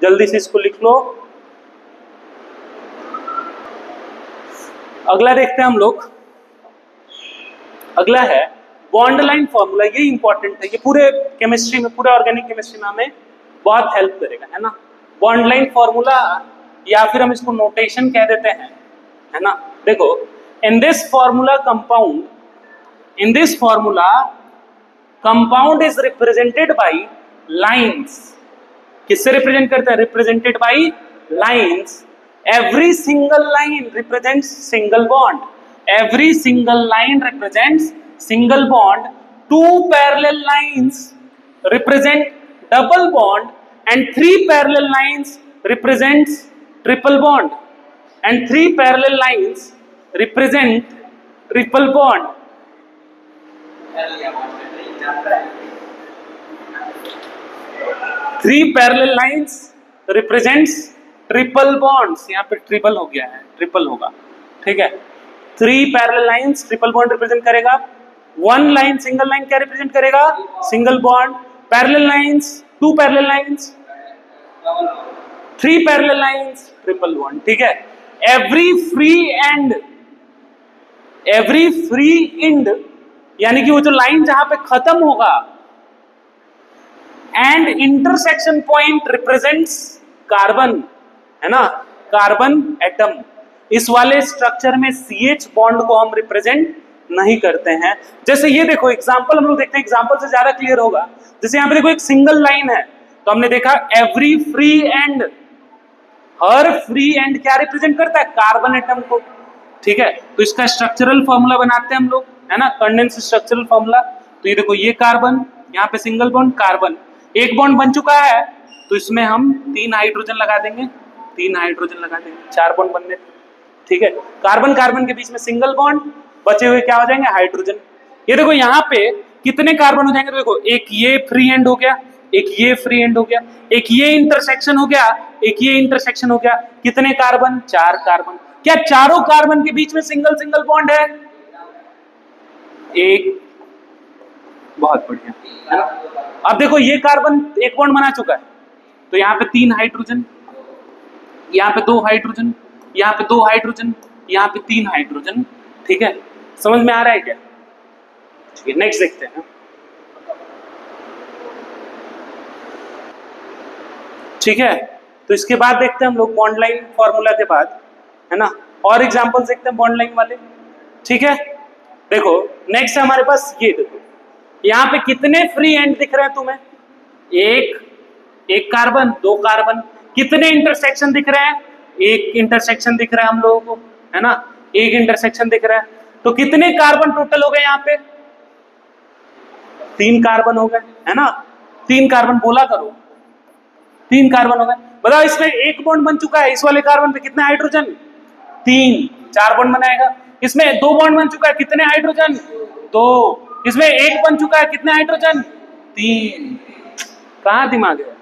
S1: जल्दी से इसको लिख लो। अगला देखते हैं हम लोग, अगला है बॉन्ड लाइन फॉर्मूला। ये इंपॉर्टेंट है, ये पूरे केमिस्ट्री में, पूरे ऑर्गेनिक केमिस्ट्री में हमें बहुत हेल्प करेगा, है ना। बॉन्ड लाइन फॉर्मूला, या फिर हम इसको नोटेशन कह देते हैं, है ना। देखो, in this formula compound, in this formula compound is represented by lines. किससे रिप्रेजेंट करते हैं, represented by lines. Every single line represents single bond, every single line represents single bond, 2 parallel lines represent double bond, and 3 parallel lines represents triple bond, and 3 parallel lines represent triple bond. 3 parallel lines represents triple bonds, यहाँ पे triple हो गया है, triple होगा। ठीक है, 3 parallel lines triple bond represent करेगा, 1 line single line क्या रिप्रेजेंट करेगा, single bond. Parallel lines, 2 parallel lines, 3 parallel lines, triple bond. ठीक है, एवरी फ्री एंड यानी कि वो जो लाइन जहां पे खत्म होगा, and intersection point represents carbon, है ना, कार्बन एटम। इस वाले स्ट्रक्चर में CH बॉन्ड को हम रिप्रेजेंट नहीं करते हैं। जैसे ये देखो एग्जांपल हम लोग देखते हैं, एग्जांपल से ज्यादा क्लियर होगा। जैसे यहाँ पे देखो एक सिंगल लाइन है, तो हमने देखा every free and, her free and क्या रिप्रेजेंट करता है, कार्बन एटम को। ठीक है, तो इसका स्ट्रक्चरल फॉर्मूला बनाते हैं हम लोग, है ना, कंडेंस्ड स्ट्रक्चरल फॉर्मूला। तो ये देखो, ये कार्बन, यहाँ पे सिंगल बॉन्ड कार्बन, एक बॉन्ड बन चुका है तो इसमें हम 3 हाइड्रोजन लगा देंगे, 3 हाइड्रोजन लगा देंगे, 4 बॉन्ड बनने। ठीक है, कार्बन कार्बन के बीच में सिंगल बॉन्ड, बचे हुए क्या हो जाएंगे, हाइड्रोजन। ये देखो यहाँ पे कितने कार्बन हो जाएंगे, तो देखो एक ये फ्री एंड हो गया, एक ये फ्री एंड हो गया, एक ये इंटरसेक्शन हो गया, एक ये इंटरसेक्शन हो गया। कितने कार्बन, 4 कार्बन। क्या चारों कार्बन के बीच में सिंगल सिंगल बॉन्ड है, एक, बहुत बढ़िया, है ना। अब देखो ये कार्बन एक बॉन्ड बना चुका है, तो यहाँ पे 3 हाइड्रोजन, यहाँ पे 2 हाइड्रोजन, यहाँ पे 2 हाइड्रोजन, यहाँ पे 3 हाइड्रोजन। ठीक है, समझ में आ रहा है क्या। ठीक है, नेक्स्ट देखते हैं। ठीक है, तो इसके बाद देखते हैं हम लोग बॉन्ड लाइन फॉर्मूला के बाद, है ना, और एग्जांपल्स देखते हैं बॉन्ड लाइन वाले। ठीक है, देखो नेक्स्ट है हमारे पास ये, देखो यहाँ पे कितने फ्री एंड दिख रहे हैं तुम्हें, एक कार्बन, दो कार्बन। कितने इंटरसेक्शन दिख रहे हैं, एक इंटरसेक्शन दिख रहा है हम लोगों को, है ना, एक इंटरसेक्शन दिख रहा है। तो कितने कार्बन टोटल हो गए यहाँ पे, 3 कार्बन हो गए, है ना, 3 कार्बन बोला करो, 3 कार्बन हो गए। बताओ इसमें एक बॉन्ड बन चुका है, इस वाले कार्बन पे कितने हाइड्रोजन, 3, 4 बॉन्ड बनाएगा। इसमें 2 बॉन्ड बन चुका है, कितने हाइड्रोजन, 2। इसमें 1 बन चुका है, कितने हाइड्रोजन, 3। कहाँ दिमाग है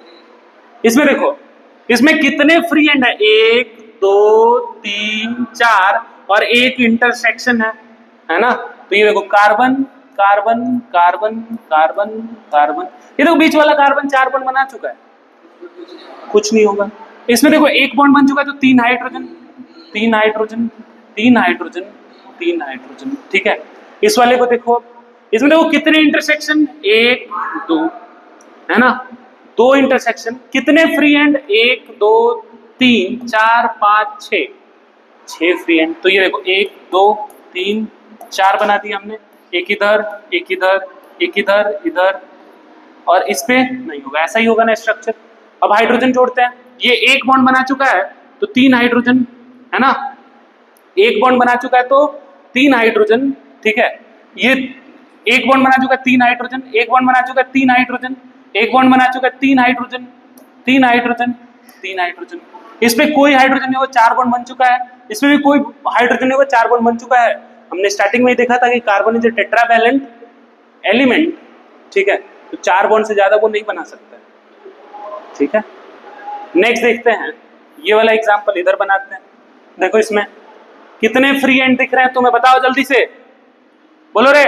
S1: इसमें, देखो इसमें कितने फ्री एंड है, 1 2 3 4 और एक इंटरसेक्शन है ना। तो ये देखो carbon carbon carbon carbon carbon, ये देखो बीच वाला कार्बन 4 बॉन्ड बना चुका है, कुछ नहीं होगा। इसमें देखो 1 बॉन्ड बन चुका है, तो 3 हाइड्रोजन 3 हाइड्रोजन 3 हाइड्रोजन 3 हाइड्रोजन। ठीक है, इस वाले को देखो, इसमें देखो कितने इंटरसेक्शन, 1 2, है ना, 2 इंटरसेक्शन। कितने फ्री एंड, 1 2 3 4 5 6 फ्री एंड। तो ये देखो 1 2 3 4 बना दिया हमने, एक इधर एक इधर एक इधर इधर, और इस पे नहीं होगा, ऐसा ही होगा ना स्ट्रक्चर। अब हाइड्रोजन जोड़ते हैं, ये 1 बॉन्ड बना चुका है तो 3 हाइड्रोजन, है ना, 1 बॉन्ड बना चुका है तो 3 हाइड्रोजन। ठीक है, ये 1 बॉन्ड बना चुका है, 3 हाइड्रोजन, 1 बॉन्ड बना चुका है, 3 हाइड्रोजन, 1 बॉन्ड बना चुका है, 3 हाइड्रोजन 3 हाइड्रोजन 3 हाइड्रोजन। इसमें कोई हाइड्रोजन नहीं होगा, 4 बॉन्ड बन चुका है। इसमें भी कोई हाइड्रोजन नहीं होगा, 4 बॉन्ड बन चुका है। हमने स्टार्टिंग में ही देखा था कि carbon is a tetravalent element. ठीक है, तो 4 बॉन्ड से ज्यादा वो नहीं बना सकता। ठीक है, नेक्स्ट देखते हैं, ये वाला एग्जांपल इधर बनाते हैं। देखो इसमें कितने फ्री एंड दिख रहे हैं तुम्हें, बताओ जल्दी से, बोलो रे,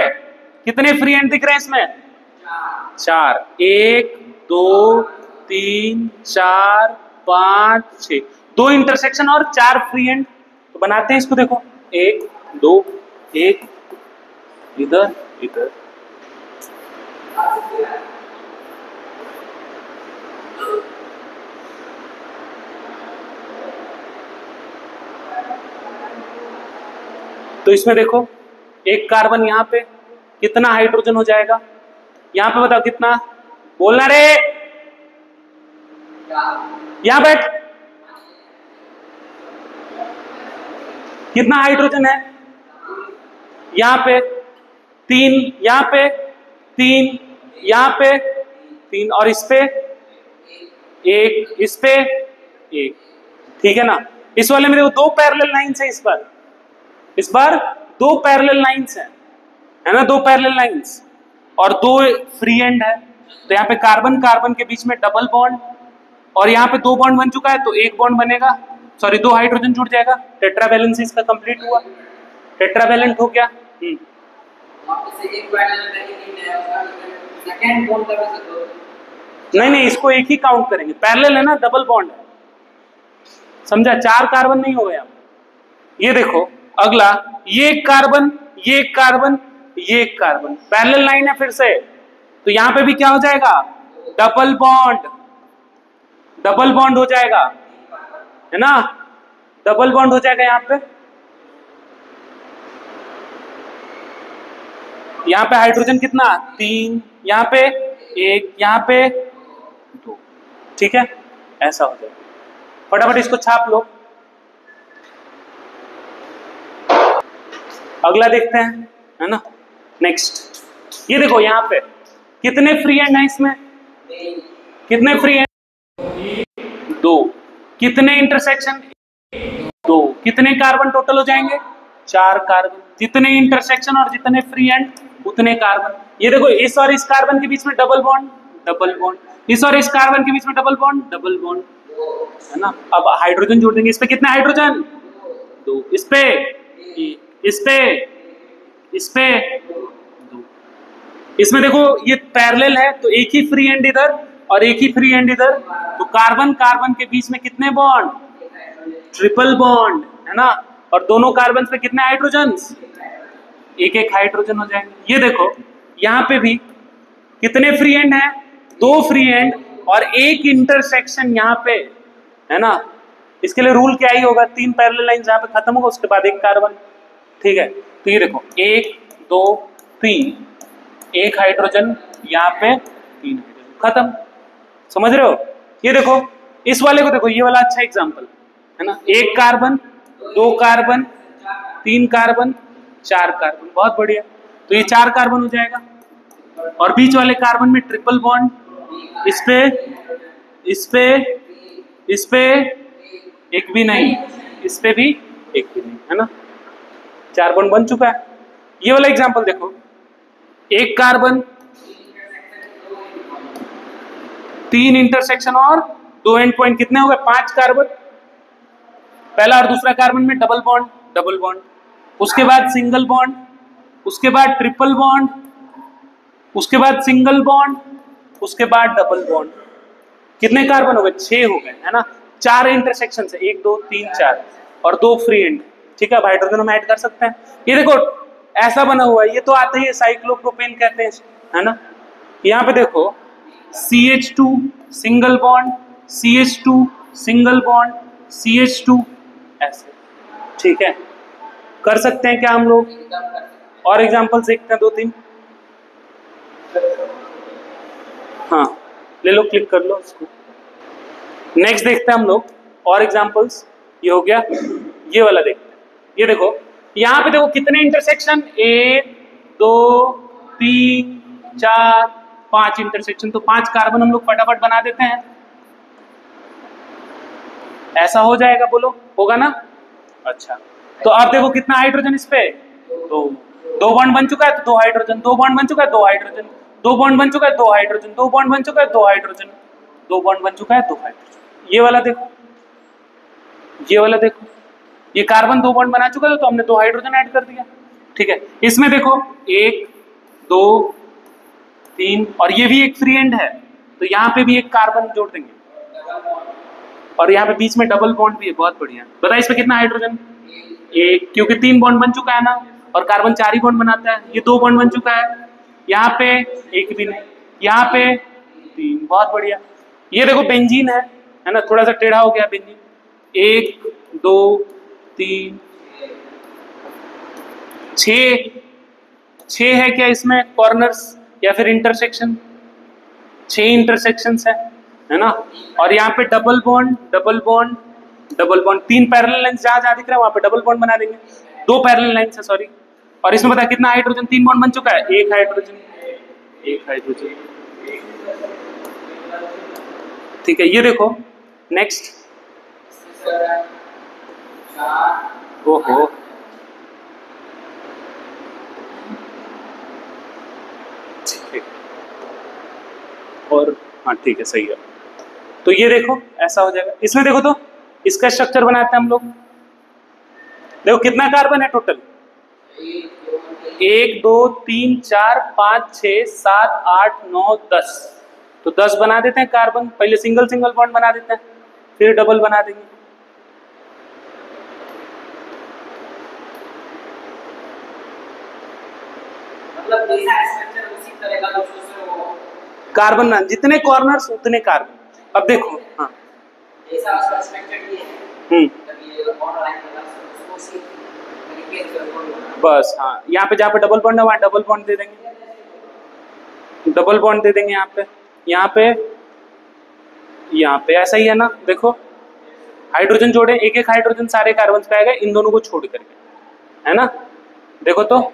S1: कितने फ्री एंड दिख रहे हैं इसमें, 4, 1 2 3 4 5 6, 2 इंटरसेक्शन और 4 फ्री एंड। तो बनाते हैं इसको, देखो 1 2 1 इधर इधर, तो इसमें देखो एक कार्बन, यहाँ पे कितना हाइड्रोजन हो जाएगा, यहाँ पे बताओ कितना, बोलना रे, यहाँ बैठ, कितना हाइड्रोजन है, यहाँ पे 3, यहाँ पे 3, यहाँ पे 3 और इस पे 1, इस पे 1। ठीक है ना, इस वाले में देखो 2 पैरेलल लाइंस है, इस बार 2 पैरेलल लाइंस है ना, 2 पैरेलल लाइंस और 2 फ्री एंड है। तो यहाँ पे कार्बन कार्बन के बीच में डबल बॉन्ड, और यहाँ पे 2 बॉन्ड बन चुका है तो 1 बॉन्ड बनेगा, सॉरी 2 हाइड्रोजन जुड़ जाएगा, टेट्रावैलेंसी इसका कंप्लीट हुआ, टेट्रावैलेंट हो गया। नहीं, इसको एक ही काउंट करेंगे, पैरेलल है ना, डबल बॉन्ड है, समझा, 4 कार्बन नहीं हो गया। ये देखो अगला, ये एक कार्बन, ये एक कार्बन, ये एक कार्बन, पैरेलल लाइन है फिर से, तो यहां पे भी क्या हो जाएगा, डबल बॉन्ड हो जाएगा, है ना, डबल बॉन्ड हो जाएगा यहाँ पे। यहाँ पे हाइड्रोजन कितना, 3, यहाँ पे 1, यहाँ पे 2। ठीक है, ऐसा हो जाएगा। फटाफट इसको छाप लो। अगला देखते हैं, है ना, नेक्स्ट ये देखो यहाँ पे कितने फ्री एंड है इसमें, कितने फ्री एंड, 2, कितने इंटरसेक्शन, 2, कितने कार्बन टोटल हो जाएंगे, 4 कार्बन, जितने इंटरसेक्शन और जितने फ्री एंड उतने कार्बन। ये देखो इस और इस कार्बन के बीच में डबल बॉन्ड, इस और इस कार्बन के बीच में डबल बॉन्ड, है ना। अब हाइड्रोजन जोड़ देंगे, इस पे कितने हाइड्रोजन, 2, इस पे 2। इसमें देखो ये पैरेलल है तो एक ही फ्री एंड इधर और एक ही फ्री एंड इधर, तो कार्बन कार्बन के बीच में कितने बॉन्ड, ट्रिपल बॉन्ड, है ना, और दोनों कार्बन पे कितने हाइड्रोजन, एक एक हाइड्रोजन हो जाएंगे। ये देखो यहाँ पे भी कितने फ्री एंड है, 2 फ्री एंड और एक इंटरसेक्शन यहाँ पे, है ना। इसके लिए रूल क्या ही होगा, 3 पैरेलल लाइन जहां पे खत्म होगा उसके बाद एक कार्बन। ठीक है, तो ये देखो 1 2 3, एक हाइड्रोजन, यहाँ पे 3 हाइड्रोजन, खत्म। समझ रहे हो। ये देखो इस वाले को देखो, ये वाला अच्छा एग्जांपल है ना, 1 कार्बन 2 कार्बन 3 कार्बन 4 कार्बन, बहुत बढ़िया। तो ये 4 कार्बन हो जाएगा, और बीच वाले कार्बन में ट्रिपल बॉन्ड, इस पे इस पे इस पे एक भी नहीं, इस पे भी एक भी नहीं, है ना। 4 बॉन्ड बन चुका है। ये वाला एग्जांपल देखो, 1 कार्बन 3 इंटरसेक्शन और 2 एंड पॉइंट, कितने हो गए 5 कार्बन। पहला और दूसरा कार्बन में डबल बॉन्ड, उसके बाद सिंगल बॉन्ड, उसके बाद ट्रिपल बॉन्ड, उसके बाद सिंगल बॉन्ड, उसके बाद डबल बॉन्ड। कितने कार्बन हो गए 6 हो गए, है ना। 4 इंटरसेक्शन से 1 2 3 4 और 2 फ्री एंड। ठीक है, अब हाइड्रोजन हम ऐड कर सकते हैं। ये देखो ऐसा बना हुआ है, ये तो आता ही है, साइक्लोप्रोपेन कहते हैं, है ना। यहाँ पे देखो CH2 single bond, CH2 single bond, CH2 ऐसे। ठीक है, कर सकते हैं क्या हम लोग, और एग्जांपल्स देखते हैं 2-3। हाँ ले लो, क्लिक कर लो इसको। नेक्स्ट देखते हैं हम लोग और एग्जांपल्स। ये हो गया, ये वाला देखते हैं। ये देखो यहाँ पे देखो कितने इंटरसेक्शन, 1 2 3 4 5 इंटरसेक्शन, तो 5 कार्बन हम लोग फटाफट बना देते हैं। ऐसा हो जाएगा, बोलो होगा ना। अच्छा, तो अब देखो कितना हाइड्रोजन इस पे, 2 बॉन्ड बन चुका है, तो 2 हाइड्रोजन, 2 बॉन्ड बन चुका है, 2 हाइड्रोजन, 2 बॉन्ड बन चुका है, 2 हाइड्रोजन, 2 बॉन्ड बन चुका है, 2 हाइड्रोजन, 2 बॉन्ड बन चुका है, 2 हाइड्रोजन। ये वाला देखो, ये वाला देखो, ये कार्बन 2 बॉन्ड बना चुका है, तो हमने 2 हाइड्रोजन ऐड कर दिया। ठीक है, इसमें देखो 1 2 3, और ये भी एक फ्री एंड है, तो यहाँ पे भी एक कार्बन जोड़ देंगे, और यहाँ पे बीच में डबल बॉन्ड भी है, बहुत बढ़िया। बताइए इसमें कितना हाइड्रोजन, 1, क्योंकि 3 बॉन्ड बन चुका है ना, और कार्बन 4 ही बॉन्ड बनाता है, ये 2 बॉन्ड बन चुका है, यहाँ पे एक भी नहीं, यहाँ पे 3, बहुत बढ़िया। ये देखो बेंजीन है ना, थोड़ा सा टेढ़ा हो गया बेंजीन, 1 2 3 6 है क्या इसमें कॉर्नर्स या फिर इंटरसेक्शन, 6 इंटरसेक्शंस है ना। और यहाँ पे double bond double bond double bond, 3 parallel lines जहां जहां दिख रहा है वहां पे डबल बॉन्ड बना देंगे, 2 पैरेलल लाइंस है सॉरी। और इसमें बता कितना हाइड्रोजन, 3 बॉन्ड बन चुका है, 1 हाइड्रोजन। ठीक है, ये देखो नेक्स्ट, ओहो और हाँ ठीक है सही है। तो ये देखो ऐसा हो जाएगा। इसमें देखो तो इसका स्ट्रक्चर बनाते हैं हम लोग, देखो कितना कार्बन है टोटल, 1 2 3 4 5 6 7 8 9 10, तो 10 बना देते हैं कार्बन। पहले सिंगल सिंगल बॉन्ड बना देते हैं, फिर डबल बना देंगे। मतलब स्ट्रक्चर उसी तरह का कार्बन ना, जितने कॉर्नर्स उतने कार्बन। अब देखो हाँ जैसा उसका स्ट्रक्चर ये है, ये बॉन्ड लाइन उसको उसी तरीके से बस। हाँ यहाँ पे जहाँ पे डबल बॉन्ड है वहाँ डबल बॉन्ड दे देंगे, डबल बॉन्ड दे देंगे यहाँ पे ऐसा ही है ना। देखो हाइड्रोजन जोड़े, एक एक हाइड्रोजन सारे कार्बन पे आएगा इन दोनों को छोड़ करके, है ना। देखो तो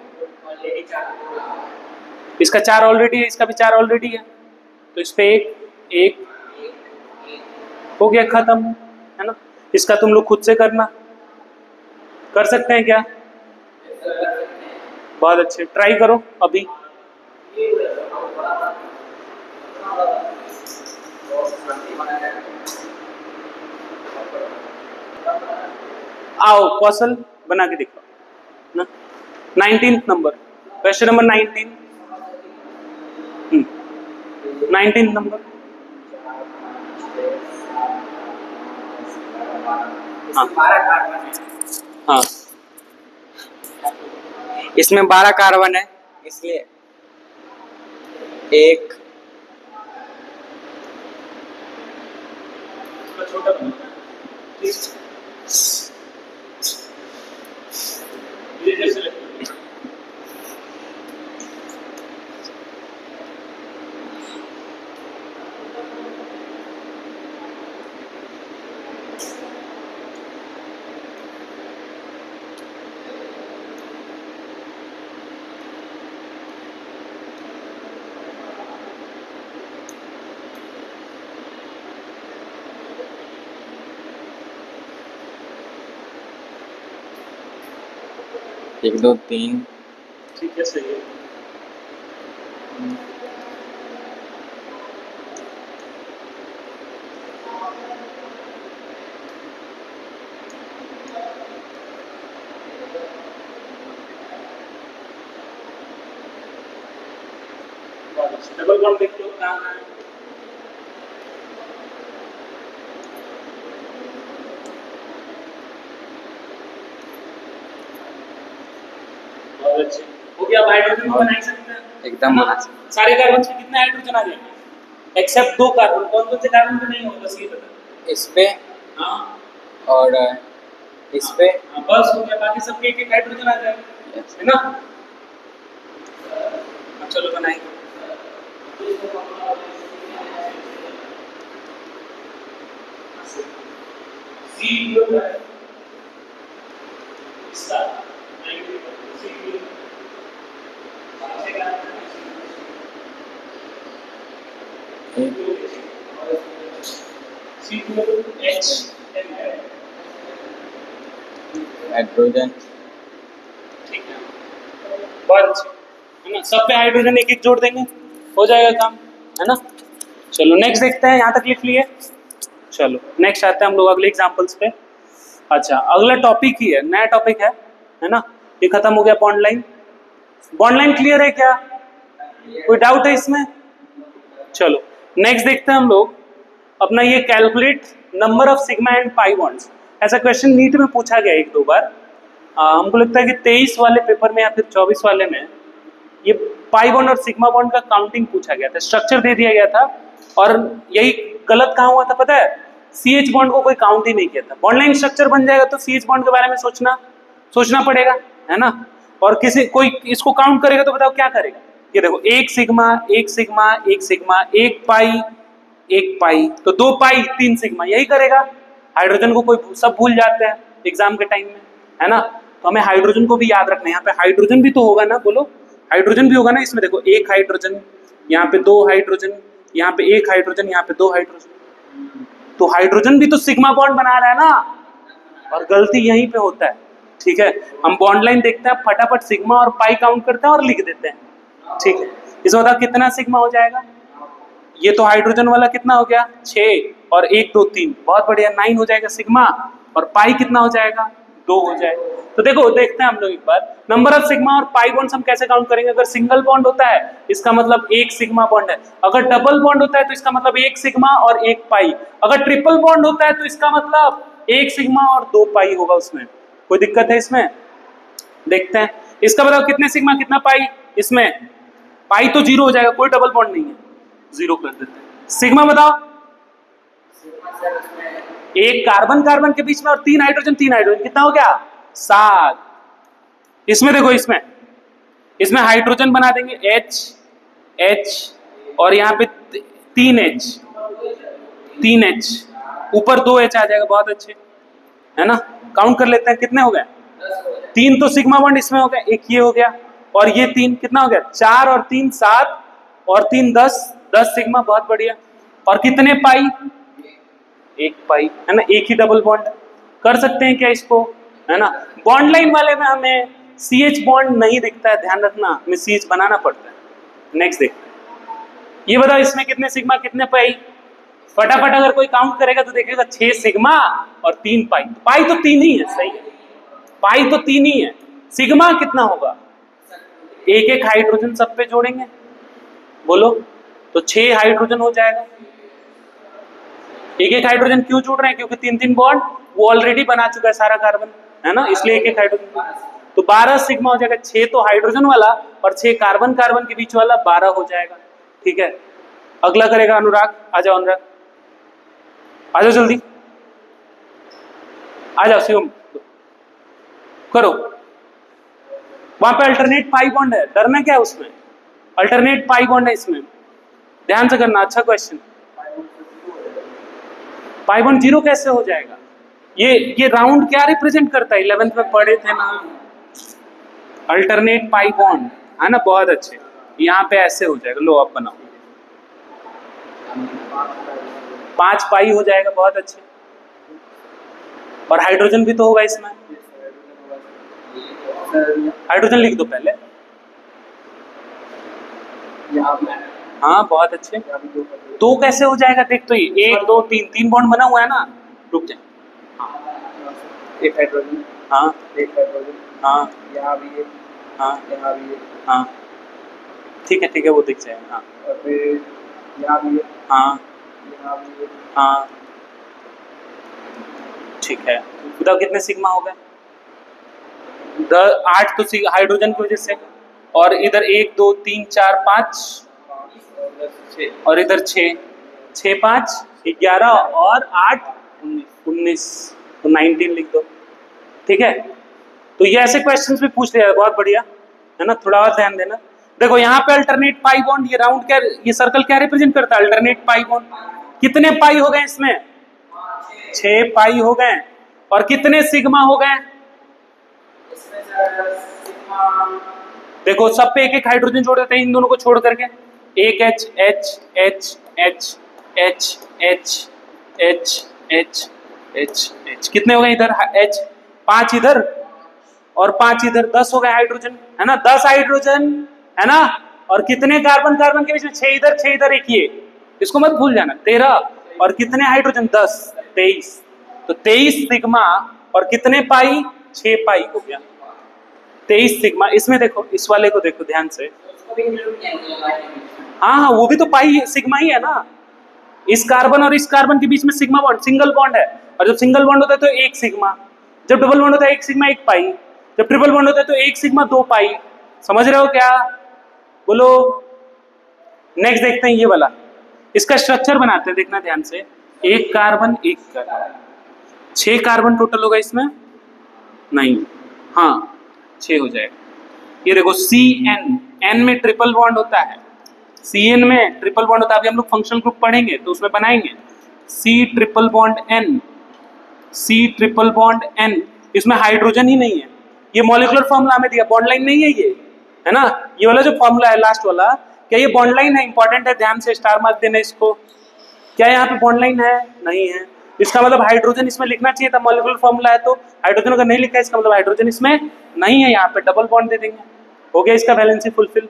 S1: इसका 4 ऑलरेडी है, इसका भी 4 ऑलरेडी है, तो इस पे एक हो गया, खत्म, है ना। इसका तुम लोग खुद से करना, कर सकते हैं क्या, बहुत अच्छे, ट्राई करो अभी। आओ कौशल बना के दिखाओ ना। 19 नंबर, क्वेश्चन नंबर 19, 19 नंबर। हाँ
S2: इसमें 12 कार्बन है, इसलिए एक
S1: छोटा
S2: एक दो तीन।
S1: ठीक है, सही है। डबल बॉन्ड देख लो कहाँ है। बहुत अच्छे। हो गया, अब हाइड्रोजन को बना ही सकते हैं
S2: एकदम
S1: सारे कार्बन में कितने हाइड्रोजन आ जाएंगे एक्सेप्ट 2 कार्बन। कौन कौन से कार्बन पे नहीं होगा बस ये बता।
S2: इस पे
S1: हाँ
S2: और इस पे।
S1: हाँ, बस हो गया, बाकी सबके एक एक हाइड्रोजन आ जाएगा, है ना। चलो बनाएंगे।
S2: हाइड्रोजन।
S1: ठीक है, बहुत अच्छे, है ना। सब पे हाइड्रोजन एक एक जोड़ देंगे, हो जाएगा काम, है ना। चलो नेक्स्ट देखते हैं, यहाँ तक लिख लिए। चलो नेक्स्ट आते हैं हम लोग अगले एग्जांपल्स पे। अच्छा, अगला टॉपिक ही है, नया टॉपिक है ना। ये खत्म हो गया bond line. Bond line clear है क्या? कोई डाउट है इसमें? चलो नेक्स्ट देखते हैं हम लोग अपना ये calculate number of sigma and pi bonds. ऐसा क्वेश्चन नीट में पूछा गया एक दो बार। हमको लगता है कि 23 वाले पेपर में या फिर 24 वाले में ये पाई बॉन्ड और सिग्मा बॉन्ड का काउंटिंग पूछा गया था, स्ट्रक्चर दे दिया गया था। और यही गलत कहाँ हुआ था पता है? CH बॉन्ड को कोई काउंट ही नहीं किया था। बॉन्ड लाइन स्ट्रक्चर बन जाएगा तो CH बॉन्ड के बारे में सोचना पड़ेगा, है ना। और किसी कोई इसको काउंट करेगा तो बताओ क्या करेगा? ये देखो, एक सिग्मा एक सिग्मा एक सिग्मा, एक पाई तो 2 पाई 3 सिग्मा, यही करेगा। हाइड्रोजन को कोई सब भूल जाते हैं एग्जाम के टाइम में, है ना। तो हमें हाइड्रोजन को भी याद रखना है। यहाँ पे हाइड्रोजन भी तो होगा ना, बोलो हाइड्रोजन भी होगा ना इसमें। देखो, एक हाइड्रोजन, यहाँ पे 2 हाइड्रोजन, यहाँ पे 1 हाइड्रोजन, यहाँ पे 2 हाइड्रोजन। तो हाइड्रोजन भी तो सिग्मा बॉन्ड बना रहा है ना, और गलती यहीं पे होता है। ठीक है, हम बॉन्ड लाइन देखते हैं, फटाफट सिग्मा और पाई काउंट करते हैं और लिख देते हैं। ठीक है, इसमें बताओ कितना सिग्मा हो जाएगा? ये तो हाइड्रोजन वाला कितना हो गया? 6 और 1 2 3, बहुत बढ़िया, 9 हो जाएगा सिग्मा। और पाई कितना हो जाएगा? 2 हो जाएगा। तो देखो, देखते हैं हम लोग एक बार नंबर ऑफ सिग्मा और पाई बॉन्ड्स हम कैसे काउंट करेंगे। अगर सिंगल बॉन्ड होता है इसका मतलब 1 सिग्मा बॉन्ड है। अगर डबल बॉन्ड होता है तो इसका मतलब 1 सिग्मा और 1 पाई। अगर ट्रिपल बॉन्ड होता है तो इसका मतलब 1 सिग्मा और 2 पाई होगा उसमें। कोई दिक्कत है इसमें? देखते हैं इसका बताओ, कितने सिग्मा कितना पाई? इसमें पाई तो 0 हो जाएगा, कोई डबल बॉन्ड नहीं है, 0 कर देते हैं। सिग्मा बताओ, एक कार्बन कार्बन के बीच में और 3 हाइड्रोजन कितना हो गया? 7। इसमें देखो, इसमें हाइड्रोजन बना देंगे H और यहाँ पे 3H, ऊपर 2H आ जाएगा, बहुत अच्छे, है ना। काउंट कर लेते हैं, कितने हो गए? 3 तो सिग्मा बॉन्ड इसमें हो गया, एक ये हो गया, और ये 3 कितना हो गया? 4 और 3 7 और 3 10 सिग्मा, बहुत बढ़िया। और कितने पाई? 1 पाई, है ना। एक ही डबल बॉन्ड कर सकते हैं क्या इसको, है ना। बॉन्ड लाइन वाले में हमें CH बॉन्ड नहीं दिखता है, ध्यान रखना, हमें CH बनाना पड़ता है। नेक्स्ट देखते हैं, ये बताओ इसमें कितने सिग्मा कितने पाई? फटाफट अगर कोई काउंट करेगा तो देखेगा 6 सिग्मा और 3 पाई। पाई तो 3 ही है, सही है, पाई तो 3 ही है। सिग्मा कितना होगा? एक एक हाइड्रोजन सब पे जोड़ेंगे, बोलो, तो 6 हाइड्रोजन हो जाएगा। एक एक हाइड्रोजन क्यों जोड़ रहे हैं? क्योंकि 3 बॉन्ड वो ऑलरेडी बना चुका है सारा कार्बन, है ना, इसलिए एक एक हाइड्रोजन। तो 12 सिग्मा हो जाएगा। 6 तो हाइड्रोजन वाला और 6 कार्बन कार्बन के बीच वाला, 12 हो जाएगा। ठीक है, अगला करेगा अनुराग। आ जाओ अनुराग, आ जाओ जल्दी। आ जाओ शिवम, करो। वहां पे अल्टरनेट पाई बॉन्ड है, डरना क्या है उसमें, अल्टरनेट पाई बॉन्ड है इसमें, ध्यान से करना, अच्छा क्वेश्चन। पाई बॉन्ड जीरो कैसे हो जाएगा? ये राउंड क्या रिप्रेजेंट करता है, 11th में पढ़े थे ना, अल्टरनेट पाई बॉन्ड, है ना, बहुत अच्छे। यहाँ पे ऐसे हो जाएगा, लो अब बनाओ, 5 पाई हो जाएगा, बहुत अच्छे। और हाइड्रोजन भी तो होगा इसमें, हाइड्रोजन लिख दो पहले, हाँ बहुत अच्छे। 2 कैसे हो जाएगा, देख तो ये 1 2 3 3 बॉन्ड बना हुआ है ना, रुक जा,
S2: एक हाइड्रोजन,
S1: हाँ
S2: एक हाइड्रोजन,
S1: हाँ
S2: यहाँ भी है,
S1: हाँ
S2: यहाँ भी है,
S1: हाँ ठीक है वो दिख जाएगा, हाँ
S2: और फिर यहाँ भी है,
S1: हाँ
S2: यहाँ भी है,
S1: हाँ ठीक है। बताओ कितने सिग्मा हो गए? 8 तो हाइड्रोजन की वजह से, और इधर 1 2 3 4 5 और इधर 6 6 5 11 और 8 19, तो 19 लिख दो, ठीक है। तो ये ऐसे क्वेश्चंस भी पूछ लिया, बहुत बढ़िया है ना, थोड़ा और ध्यान देना। देखो यहाँ पे अल्टरनेट पाई बॉन्ड, ये राउंड क्या, ये सर्कल क्या रिप्रेजेंट करता है, अल्टरनेट पाई बॉन्ड। कितने पाई हो गए इसमें? 6 पाई हो गए, और कितने सिग्मा हो गए? देखो सब पे एक एक हाइड्रोजन जोड़ देते हैं, इन दोनों को छोड़ करके, एक H H H H H H H H H H, कितने हो गए इधर H? 5 इधर और 5 इधर, 10 हो गए हाइड्रोजन, है ना, 10 हाइड्रोजन, है ना। और कितने कार्बन कार्बन के बीच में? 6 इधर 6 इधर, एक ये, इसको मत भूल जाना, 13। और कितने हाइड्रोजन? 10 23, तो 23 सिग्मा, और कितने पाई? 6 पाई हो गया, 23 सिग्मा। इसमें देखो, इस वाले को देखो ध्यान से, हाँ वो भी तो पाई सिग्मा ही है ना, इस कार्बन और इस कार्बन के बीच में सिग्मा बॉन्ड, सिंगल बॉन्ड है, और जब सिंगल बॉन्ड होता है तो 1 सिग्मा, जब डबल बॉन्ड होता है 1 सिग्मा 1 पाई, जब ट्रिपल बॉन्ड होता है तो 1 सिग्मा 2 पाई। समझ रहे हो क्या? बोलो। नेक्स्ट देखते हैं ये वाला, इसका स्ट्रक्चर बनाते हैं, देखना ध्यान से, 1 कार्बन 1 कार्बन, 6 कार्बन टोटल होगा इसमें, नहीं, हाँ 6 हो जाएगा। ये देखो CN, N में ट्रिपल बॉन्ड होता है, CN में ट्रिपल बॉन्ड होता है, अभी हम लोग फंक्शनल ग्रुप पढ़ेंगे तो उसमें बनाएंगे, C triple bond N, C triple bond N, इसमें हाइड्रोजन ही नहीं है, ये मॉलिक्यूलर फॉर्मूला में दिया, बॉन्ड लाइन नहीं है ये, है ना, ये वाला जो फॉर्मूला है लास्ट वाला, क्या ये बॉन्ड लाइन है? इंपॉर्टेंट है, ध्यान से स्टार मार्क देना इसको। क्या यहाँ पे बॉन्ड लाइन है? नहीं है, इसका मतलब हाइड्रोजन इसमें लिखना चाहिए था, मॉलिक्यूलर फॉर्मूला है तो, हाइड्रोजन अगर नहीं लिखा है इसका मतलब हाइड्रोजन इसमें नहीं है, यहाँ पे डबल बॉन्ड दे देंगे, हो गया इसका वैलेंसी फुलफिल।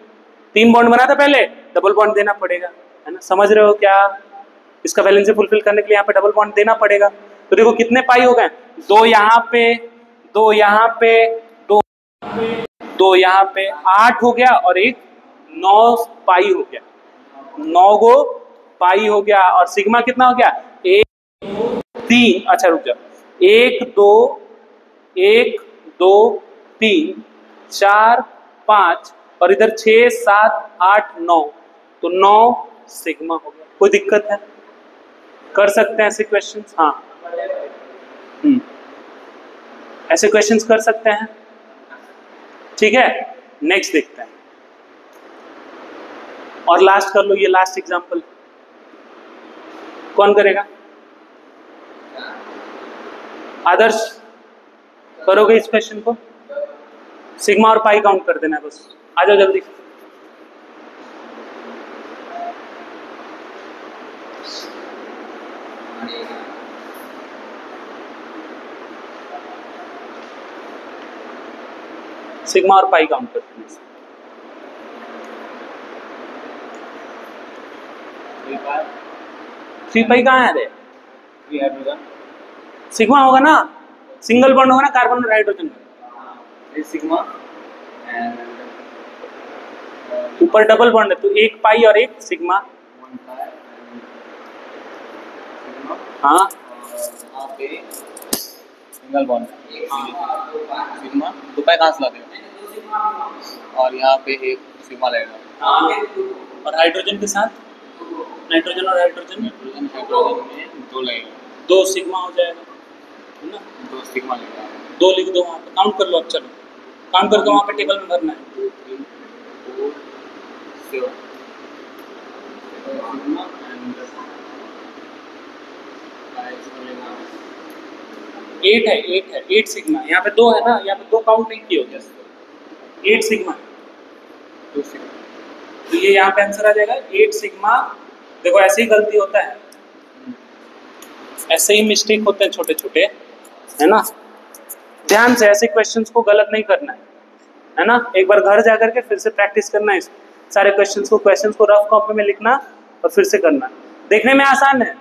S1: 3 बॉन्ड बना था पहले, डबल बॉन्ड देना पड़ेगा, है ना, समझ रहे हो क्या? इसका वैलेंसी फुलफिल करने के लिए यहाँ पे डबल बॉन्ड देना पड़ेगा। तो देखो कितने पाई हो गए, 2 यहाँ पे, 2 यहाँ पे, 2 यहाँ पे, 8 हो गया, और एक 9 पाई हो गया, 9 गो पाई हो गया। और सिग्मा कितना हो गया? 1 3, अच्छा रुक जाओ, 1 2 1 2 3 4 5, और इधर 6 7 8 9, तो 9 सिग्मा हो गया। कोई दिक्कत है? कर सकते हैं ऐसे क्वेश्चंस, हाँ ऐसे क्वेश्चंस कर सकते हैं, ठीक है। नेक्स्ट देखते हैं, और लास्ट कर लो, ये लास्ट एग्जांपल कौन करेगा? आदर्श करोगे इस क्वेश्चन को? सिग्मा और पाई काउंट कर देना बस, आ जाओ जल्दी। सिग्मा और पाई काउंट कर देना। 3 पाई कहाँ है रे? सिग्मा होगा ना, सिंगल बॉन्ड होगा ना कार्बन और हाइड्रोजन का,
S2: सिग्मा,
S1: ऊपर डबल बॉन्ड है तो 1 पाई और 1 सिग्मा, हाँ
S2: सिंगल बॉन्ड सिग्मा, 2 पाई कहाँ से लाते हो? और यहाँ पे एक सिग्मा लगेगा,
S1: और हाइड्रोजन के साथ नाइट्रोजन और हाइड्रोजन,
S2: हाइड्रोजन में 2 लगेगा,
S1: 2 सिग्मा हो जाएगा, है ना।
S2: 2 सिग्मा लेगा।
S1: 2 लिख दो वहाँ पे, काउंट कर लो। अब चलो काउंट करके वहाँ पे टेबल में भरना है।
S2: 2 3 4 7 सिग्मा एंड
S1: 8 है, 8 सिग्मा। यहाँ पे 2 है ना, यहाँ पे 2 काउंट नहीं किए होते। 8 सिग्मा,
S2: 2 सिग्मा।
S1: तो ये यहाँ पे आंसर आ जाएगा 8 सिग्मा। देखो ऐसे ही गलती होता है, ऐसे ही मिस्टेक होते हैं छोटे छोटे, है ना। ध्यान से ऐसे क्वेश्चंस को गलत नहीं करना है ना। एक बार घर जाकर के फिर से प्रैक्टिस करना है सारे क्वेश्चंस को रफ कॉपी में लिखना और फिर से करना। देखने में आसान है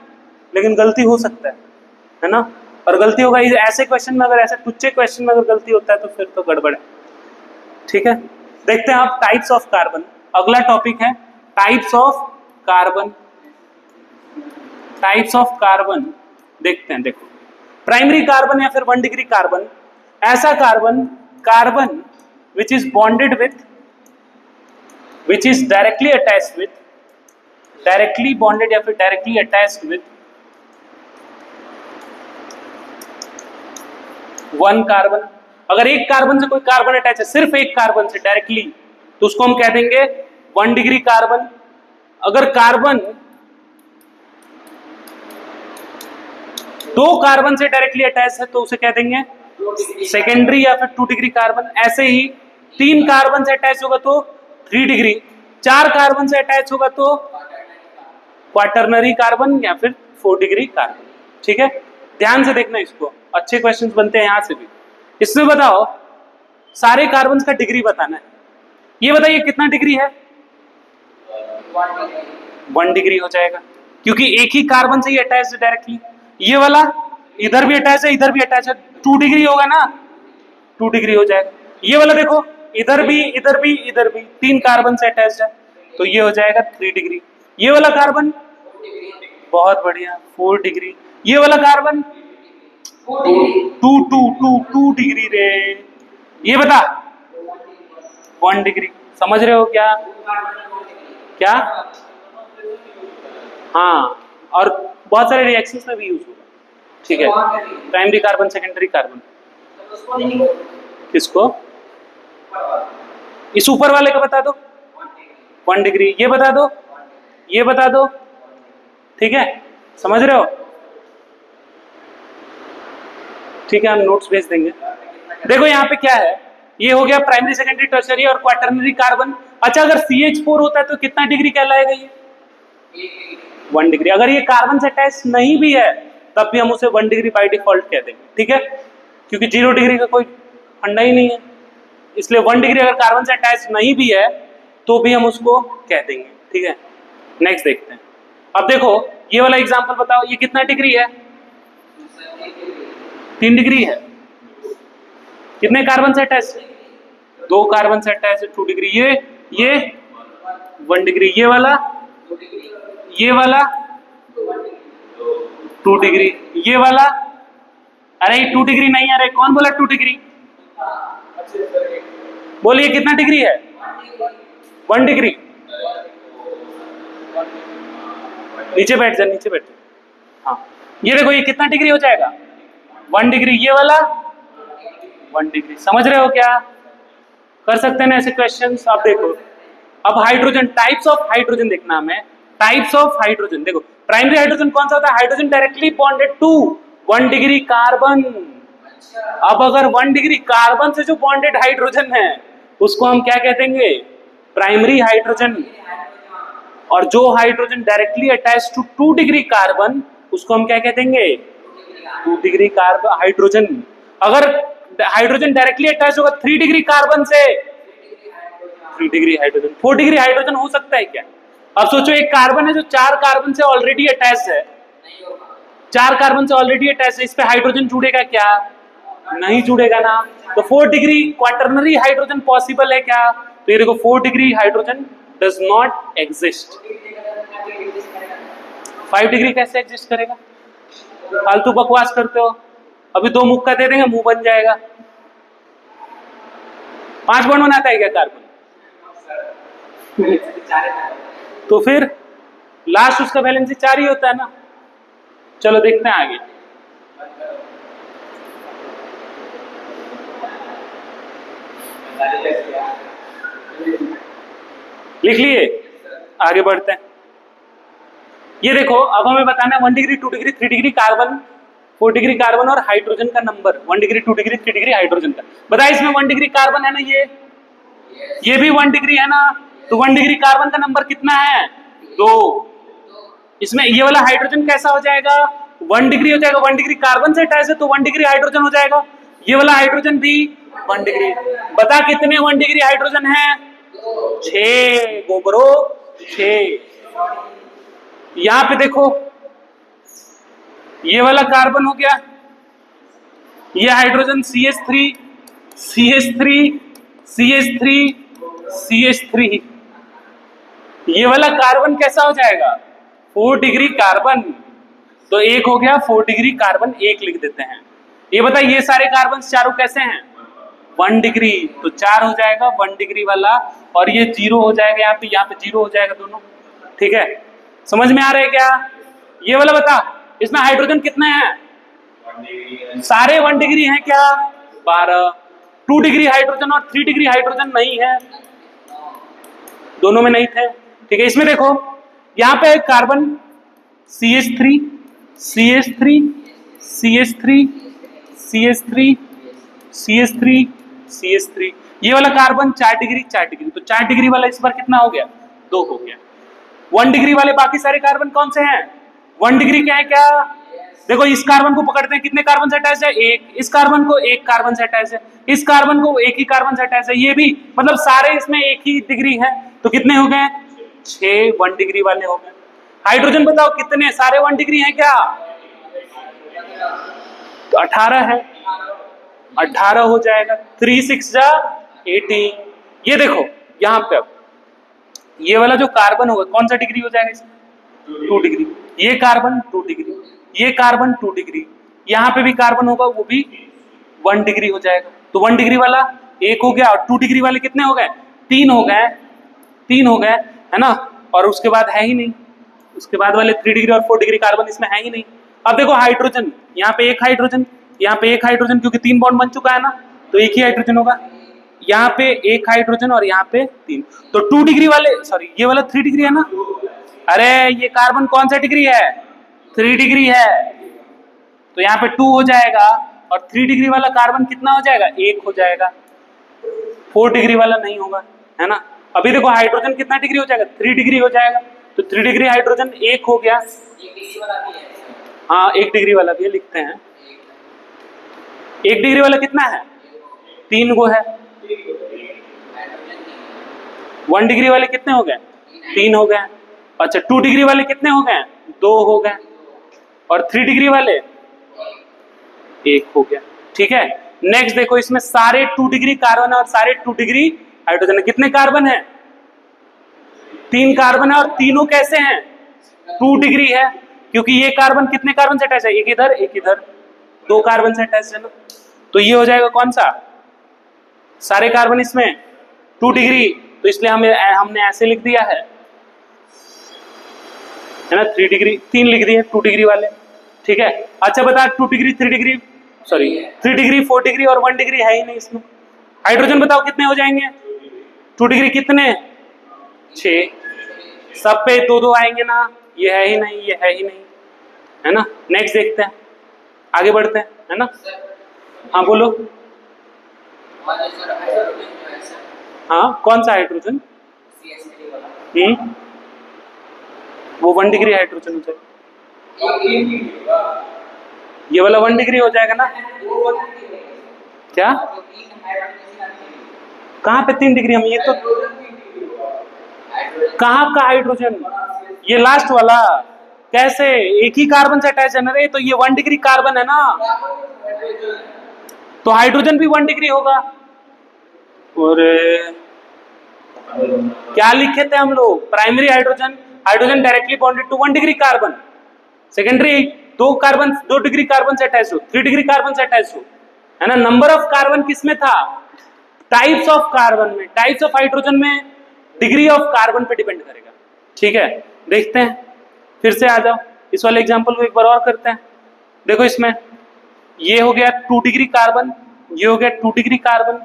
S1: लेकिन गलती हो सकता है ना। और गलती होगा ऐसे क्वेश्चन में, अगर ऐसे टुच्चे क्वेश्चन में अगर गलती होता है तो फिर तो गड़बड़ है। ठीक है, देखते हैं आप टाइप्स ऑफ कार्बन। अगला टॉपिक है types of carbon. Types of carbon देखते हैं। देखो प्राइमरी कार्बन या फिर 1 डिग्री कार्बन, ऐसा carbon which is bonded with, which is directly attached with, directly bonded या फिर डायरेक्टली अटैच्ड विथ 1 कार्बन। अगर एक कार्बन से कोई कार्बन अटैच है, सिर्फ एक कार्बन से डायरेक्टली, तो उसको हम कह देंगे 1 डिग्री कार्बन। अगर कार्बन 2 कार्बन से डायरेक्टली अटैच है तो उसे कह देंगे सेकेंडरी या फिर 2 डिग्री कार्बन। ऐसे ही 3 कार्बन से अटैच होगा तो 3 डिग्री, 4 कार्बन से अटैच होगा तो क्वाटरनरी कार्बन या फिर 4 डिग्री कार्बन। ठीक है, ध्यान से देखना इसको, अच्छे क्वेश्चंस बनते हैं यहां से भी। इसमें बताओ सारे कार्बन का डिग्री बताना है। ये बताइए कितना डिग्री है? 1 डिग्री हो जाएगा, क्योंकि एक ही कार्बन से ही अटैच है डायरेक्टली। ये वाला इधर भी अटैच है, इधर भी अटैच है, 2 डिग्री होगा ना, 2 डिग्री हो जाएगा। ये वाला देखो इधर भी, इधर भी, इधर भी 3 कार्बन से अटैच है, तो ये हो जाएगा 3 डिग्री। ये वाला कार्बन बहुत बढ़िया 4 डिग्री। ये वाला कार्बन 2 डिग्री रे। ये बता 1 डिग्री। समझ रहे हो क्या? क्या? हाँ, और बहुत सारे रिएक्शंस में भी यूज होगा। ठीक है, प्राइमरी कार्बन, सेकेंडरी कार्बन। किसको? इस ऊपर वाले का बता दो 1 डिग्री। ये बता दो, ये बता दो। ठीक है, समझ रहे हो? ठीक है, हम नोट्स भेज देंगे। देखो यहाँ पे क्या है, ये हो गया प्राइमरी, सेकेंडरी, टर्शियरी और क्वाटरनरी कार्बन। अच्छा, अगर CH4 होता है तो कितना डिग्री कहलाएगा ये? 1 डिग्री। अगर ये कार्बन से अटैच नहीं भी है तब भी हम उसे 1 डिग्री बाई डिफॉल्ट कह देंगे। ठीक है, क्योंकि 0 डिग्री का कोई फंडा ही नहीं है, इसलिए 1 डिग्री अगर कार्बन से अटैच नहीं भी है तो भी हम उसको कह देंगे। ठीक है, नेक्स्ट देखते हैं। अब देखो ये वाला एग्जांपल बताओ, ये कितना डिग्री है? 3 डिग्री है। कितने कार्बन से अटैच? 2 कार्बन से अटैच है, 2 डिग्री। ये 1 डिग्री। ये वाला 2 डिग्री। ये वाला, अरे 2 डिग्री नहीं, अरे कौन बोला 2 डिग्री? बोलिए कितना डिग्री है? 1 डिग्री। नीचे बैठ जा, नीचे बैठ जा। हाँ, ये देखो ये कितना डिग्री हो जाएगा? 1 डिग्री। ये वाला 1 डिग्री। समझ रहे हो क्या? कर सकते हैं ना ऐसे क्वेश्चंस। आप देखो, अब हाइड्रोजन, टाइप्स ऑफ हाइड्रोजन देखना हमें। टाइप्स ऑफ हाइड्रोजन देखो, प्राइमरी हाइड्रोजन कौन सा होता है? Hydrogen directly bonded to 1 degree carbon. अब अगर 1 डिग्री कार्बन से जो बॉन्डेड हाइड्रोजन है उसको हम क्या कह देंगे? Primary hydrogen. और जो hydrogen directly attach to 2 degree carbon उसको हम क्या कह देंगे? 2 डिग्री कार्बन हाइड्रोजन। अगर हाइड्रोजन डायरेक्टली अटैच होगा 3 डिग्री कार्बन से, 3 डिग्री हाइड्रोजन। 4 डिग्री हाइड्रोजन हो सकता है क्या? अब सोचो एक कार्बन है जो 4 कार्बन से ऑलरेडी अटैच है, 4 कार्बन से ऑलरेडी अटैच है, इस पे हाइड्रोजन जुड़ेगा क्या? नहीं जुड़ेगा ना। तो 4 डिग्री क्वाटरनरी हाइड्रोजन पॉसिबल है क्या? तो ये देखो 4 degree hydrogen does not exist. 5 degree कैसे एग्जिस्ट करेगा? फालतू बकवास करते हो। अभी 2 मुक्का दे देंगे, मुंह बन जाएगा। 5 बॉन्ड बनाता है क्या कार्बन? तो फिर लास्ट उसका वैलेंसी 4 ही होता है ना। चलो देखते हैं आगे। लिख लिए, आगे बढ़ते हैं। ये देखो, अब हमें बताना है 1 degree 2 degree 3 degree carbon 4 degree carbon और हाइड्रोजन का number. 1 degree 2 degree 3 degree hydrogen का। बताइए इसमें 1 डिग्री कार्बन है ना, ये भी 1 डिग्री है ना, तो 1 डिग्री कार्बन का नंबर कितना है? 2। इसमें ये वाला हाइड्रोजन कैसा हो जाएगा? 1 डिग्री हो जाएगा। 1 डिग्री कार्बन से अटैच है तो 1 डिग्री हाइड्रोजन हो जाएगा। ये वाला हाइड्रोजन भी 1 डिग्री। बता कितने 1 डिग्री हाइड्रोजन है? 6 गोबरो, 6। यहां पे देखो, ये वाला कार्बन हो गया, ये hydrogen CH3 CH3 CH3 CH3। ये वाला कार्बन कैसा हो जाएगा? 4 डिग्री कार्बन। तो एक हो गया 4 डिग्री कार्बन, एक लिख देते हैं। ये बता, ये सारे कार्बन चारों कैसे हैं? 1 डिग्री, तो 4 हो जाएगा 1 डिग्री वाला, और ये 0 हो जाएगा यहाँ पे 0 हो जाएगा दोनों। ठीक है, समझ में आ रहा है क्या? ये वाला बता, इसमें हाइड्रोजन कितने हैं? सारे 1 डिग्री हैं क्या? 12। 2 डिग्री हाइड्रोजन और 3 डिग्री हाइड्रोजन नहीं है, दोनों में नहीं थे। ठीक है, इसमें देखो, यहाँ पे carbon CH3 CH3 CH3 CH3 CH3 CH3। ये वाला कार्बन 4 डिग्री 4 डिग्री, तो 4 डिग्री वाला इस बार कितना हो गया? 2 हो गया। 1 डिग्री वाले बाकी सारे कार्बन कौन से हैं? 1 डिग्री के हैं क्या? देखो, इस कार्बन को पकड़ते हैं, कितने कार्बन से अटैच है? 1। इस कार्बन को 1 कार्बन से अटैच है, इस कार्बन को 1 ही कार्बन से अटैच है, ये भी, मतलब सारे इसमें 1 ही डिग्री है। तो कितने हो गए? 6 1 डिग्री वाले हो गए। हाइड्रोजन बताओ कितने? सारे 1 डिग्री हैं क्या? तो 18 है, 18 हो जाएगा। 3 6 जा 18। ये देखो यहाँ पे, अब ये वाला जो कार्बन होगा कौन सा डिग्री हो जाएगा इसमें? 2 डिग्री। ये कार्बन 2 डिग्री, ये कार्बन 2 डिग्री, यहाँ पे भी कार्बन होगा, वो भी 1 डिग्री हो जाएगा। तो 1 डिग्री वाला 1 हो गया, और 2 डिग्री वाले कितने हो गए? 3 हो गए, 3 हो गए, है ना। और उसके बाद है ही नहीं, उसके बाद वाले 3 डिग्री और 4 डिग्री कार्बन इसमें है ही नहीं। अब देखो हाइड्रोजन, यहाँ पे 1 हाइड्रोजन, यहाँ पे 1 हाइड्रोजन, क्योंकि 3 बॉन्ड बन चुका है ना, तो 1 ही हाइड्रोजन होगा। यहाँ पे 1 हाइड्रोजन और यहाँ पे 3, तो 2 डिग्री वाले, सॉरी ये वाला 3 डिग्री है ना। अरे ये कार्बन कौन सा डिग्री है? 3 डिग्री है, तो यहाँ पे 2 हो जाएगा, और 3 डिग्री वाला कार्बन कितना हो जाएगा? 1 हो जाएगा। 4 डिग्री वाला नहीं होगा, है ना। अभी देखो हाइड्रोजन कितना डिग्री हो जाएगा? 3 डिग्री हो जाएगा, तो 3 डिग्री हाइड्रोजन 1 हो गया। हाँ, 1 डिग्री वाला भी लिखते हैं। 1 डिग्री वाला कितना है? 3 गो है। 1 डिग्री वाले कितने हो गए? 3 हो गए। अच्छा, 2 डिग्री वाले कितने हो गए? 2 हो गए, और 3 डिग्री वाले 1 हो गया। ठीक है, नेक्स्ट देखो, इसमें सारे 2 डिग्री कार्बन है और सारे 2 डिग्री हाइड्रोजन है। कितने कार्बन है? 3 कार्बन है, और तीनों कैसे हैं? 2 डिग्री है, क्योंकि ये कार्बन कितने कार्बन से अटैच है? एक इधर एक इधर, 2 कार्बन से अटैच है ना। तो ये हो जाएगा कौन सा? सारे कार्बन इसमें 2 डिग्री, तो इसलिए हमने ऐसे लिख दिया है ना, 3 डिग्री 3 लिख दिए 2 डिग्री वाले। ठीक है, अच्छा बता, 2 degree 3 degree, sorry 3 degree 4 degree और 1 डिग्री है ही नहीं इसमें। हाइड्रोजन बताओ कितने हो जाएंगे? 2 डिग्री कितने? 6। सब पे 2 आएंगे ना, ये है ही नहीं, ये है ही नहीं, है ना। नेक्स्ट देखते हैं, आगे बढ़ते हैं, है ना। हाँ बोलो। हाँ, कौन सा हाइड्रोजन? वो 1 डिग्री हाइड्रोजन हो जाएगा। ये वाला 1 डिग्री हो जाएगा ना। क्या? कहाँ पे 3 डिग्री? हम ये तो, कहाँ का हाइड्रोजन? ये लास्ट वाला कैसे? 1 ही कार्बन से अटैच है ना रे, तो ये 1 डिग्री कार्बन है ना, तो हाइड्रोजन भी 1 डिग्री होगा। और क्या लिखे थे हम लोग? Primary hydrogen, hydrogen directly bonded to 1 degree carbon. Secondary 2 degree carbon से अटैच हो, 3 डिग्री कार्बन से अटैच हो, है ना। नंबर ऑफ कार्बन किसमें था? टाइप्स ऑफ कार्बन में। टाइप्स ऑफ हाइड्रोजन में डिग्री ऑफ कार्बन पे डिपेंड करेगा। ठीक है, देखते हैं, फिर से आ जाओ, इस वाले एग्जांपल को एक बार और करते हैं। देखो इसमें ये हो गया 2 डिग्री कार्बन, ये हो गया 2 डिग्री कार्बन,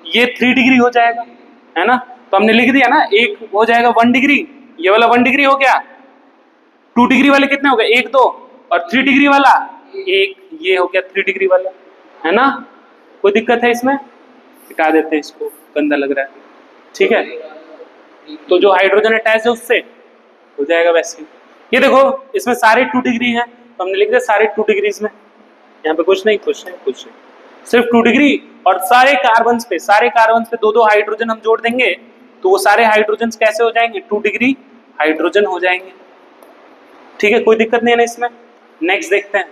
S1: ये 3 डिग्री हो जाएगा, है ना। तो हमने लिख दिया ना, एक हो जाएगा 1 डिग्री, ये वाला 1 डिग्री हो गया। 2 डिग्री वाले कितने हो गए, 1 2, और 3 डिग्री वाला 1, ये हो गया 3 डिग्री वाला, है ना। कोई दिक्कत है इसमें, हटा देते हैं इसको, गंदा लग रहा है, ठीक है। तो जो हाइड्रोजन अटैच है उससे हो जाएगा वैसे। ये देखो इसमें सारे 2 डिग्री हैं, तो हमने लिख दिया सारे 2 डिग्रीज में, यहाँ पे कुछ नहीं, कुछ नहीं, कुछ नहीं, सिर्फ 2 डिग्री। और सारे कार्बन पे 2-2 हाइड्रोजन हम जोड़ देंगे, तो वो सारे हाइड्रोजन कैसे हो जाएंगे, 2 डिग्री हाइड्रोजन हो जाएंगे, ठीक है। कोई दिक्कत नहीं है ना इसमें। नेक्स्ट देखते हैं,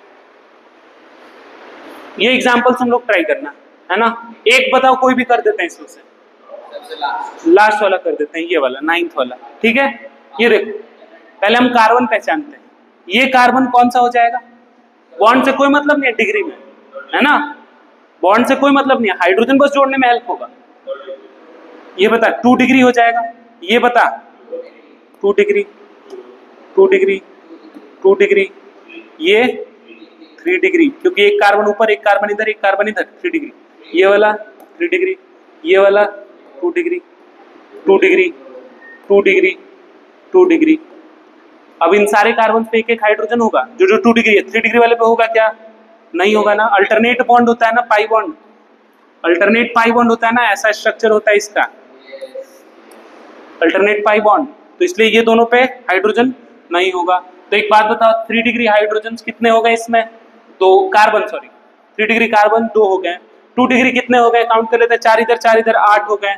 S1: ये एग्जाम्पल्स हम लोग ट्राई करना, है ना। एक बताओ, कोई भी कर देते हैं इसमें से, लास्ट वाला कर देते हैं, ये वाला 9th वाला, ठीक है। ये देखो पहले हम कार्बन पहचानते हैं, ये कार्बन कौन सा हो जाएगा, बॉन्ड से कोई मतलब नहीं है डिग्री में, है ना, बॉन्ड से कोई मतलब नहीं है, हाइड्रोजन बस जोड़ने में हेल्प होगा। ये बता 2 डिग्री हो जाएगा, ये बता 2 डिग्री, 2 डिग्री, 2 डिग्री, ये 3 डिग्री, क्योंकि एक कार्बन ऊपर, एक कार्बन इधर, एक कार्बन इधर, 3 डिग्री। ये वाला 3 डिग्री, ये वाला 2 डिग्री, 2 डिग्री, 2 डिग्री, 2 डिग्री। अब इन सारे कार्बन पे एक एक हाइड्रोजन होगा, जो जो 2 डिग्री है। 3 डिग्री वाले पे होगा क्या, नहीं होगा ना, अल्टरनेट बॉन्ड होता है ना, pi bond, alternate pi bond होता है ना, ऐसा स्ट्रक्चर होता है इसका, अल्टरनेट पाई बॉन्ड, तो इसलिए ये दोनों पे हाइड्रोजन नहीं होगा। तो एक बात बताओ, 3 डिग्री हाइड्रोजन कितने हो गए इसमें, 2 कार्बन, सॉरी 3 डिग्री कार्बन 2 हो गए, 2 डिग्री कितने हो गए, काउंट कर लेते हैं, 4 इधर 4 इधर, 8 हो गए,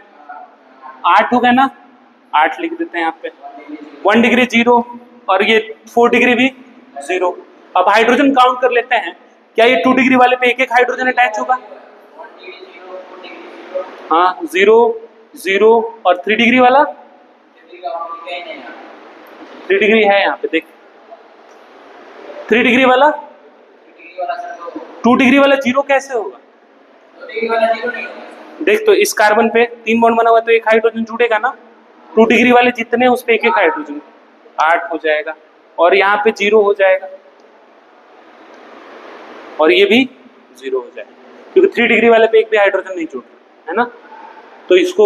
S1: 8 हो गए ना, 8 लिख देते हैं यहाँ पे। 1 डिग्री 0, और ये 4 डिग्री भी 0। अब हाइड्रोजन काउंट कर लेते हैं, क्या ये 2 डिग्री वाले पे एक एक हाइड्रोजन अटैच होगा, हाँ 0 0, और 3 डिग्री वाला 3 डिग्री है यहाँ पे, देख 3 डिग्री वाला, 2 डिग्री वाला 0 कैसे होगा, देख तो इस कार्बन पे 3 बॉन्ड बना हुआ, तो एक हाइड्रोजन जुड़ेगा ना, 2 डिग्री वाले जितने उस पे एक एक हाइड्रोजन, 8 हो जाएगा, और यहाँ पे 0 हो जाएगा, और ये भी 0 हो जाएगा, क्योंकि 3 डिग्री वाले पे एक भी हाइड्रोजन नहीं जुड़ रहा, है ना। तो इसको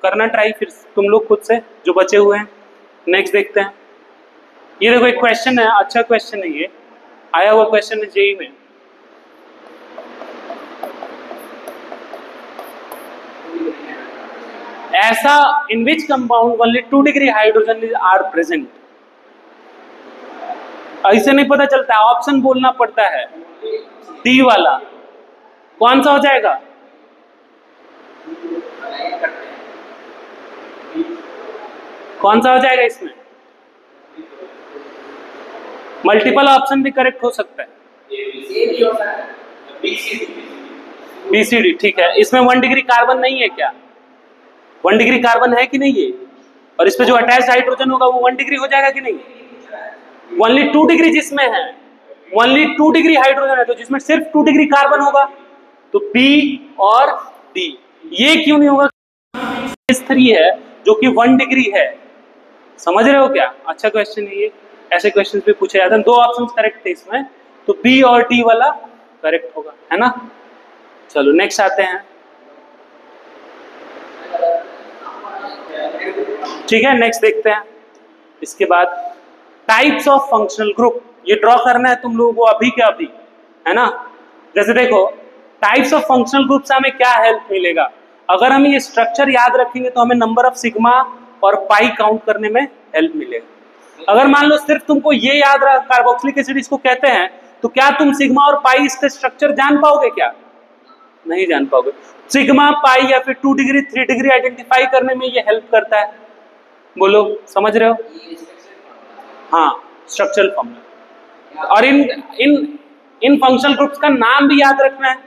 S1: करना ट्राई फिर तुम लोग खुद से, जो बचे हुए हैं। नेक्स्ट देखते हैं, ये देखो एक क्वेश्चन है, अच्छा क्वेश्चन है, ये आया हुआ क्वेश्चन है जेईई में। ऐसा in which compound only 2 degree hydrogen are present. ऐसे नहीं पता चलता, ऑप्शन बोलना पड़ता है। डी वाला कौन सा हो जाएगा, कौन सा हो जाएगा इसमें, मल्टीपल ऑप्शन भी करेक्ट हो सकता है, बीसीडी, ठीक है। इसमें 1 डिग्री कार्बन नहीं है क्या, 1 डिग्री कार्बन है कि नहीं है, और इस पे जो अटैच हाइड्रोजन होगा वो 1 डिग्री हो जाएगा कि नहीं, ओनली 2 डिग्री जिसमें है, ओनली 2 डिग्री हाइड्रोजन है, तो जिसमें सिर्फ 2 डिग्री कार्बन होगा, तो बी और डी। ये क्यों नहीं होगा, 3 है जो कि 1 डिग्री है, समझ रहे हो क्या, अच्छा क्वेश्चन है ये, ऐसे क्वेश्चन भी पूछे जाते हैं। 2 ऑप्शन करेक्ट थे इसमें, तो बी और डी वाला करेक्ट होगा, है ना। चलो नेक्स्ट आते हैं, ठीक है, नेक्स्ट देखते हैं। इसके बाद टाइप्स ऑफ फंक्शनल ग्रुप, ये ड्रॉ करना है तुम लोगों को अभी के अभी, है ना। जैसे देखो टाइप्स ऑफ फंक्शनल ग्रुप से हमें क्या हेल्प मिलेगा, अगर हम ये स्ट्रक्चर याद रखेंगे तो हमें नंबर ऑफ सिग्मा और पाई काउंट करने में हेल्प मिलेगा। अगर मान लो सिर्फ तुमको ये याद रहा कार्बोक्सिलिक एसिड इसको कहते हैं, तो क्या तुम सिग्मा और पाई इसके स्ट्रक्चर जान पाओगे क्या, नहीं जान पाओगे। सिग्मा पाई या फिर 2 डिग्री 3 डिग्री आइडेंटिफाई करने में ये हेल्प करता है, बोलो समझ रहे हो, हाँ स्ट्रक्चरल फॉर्मूला। और इन फंक्शनल ग्रुप्स का नाम भी याद रखना है।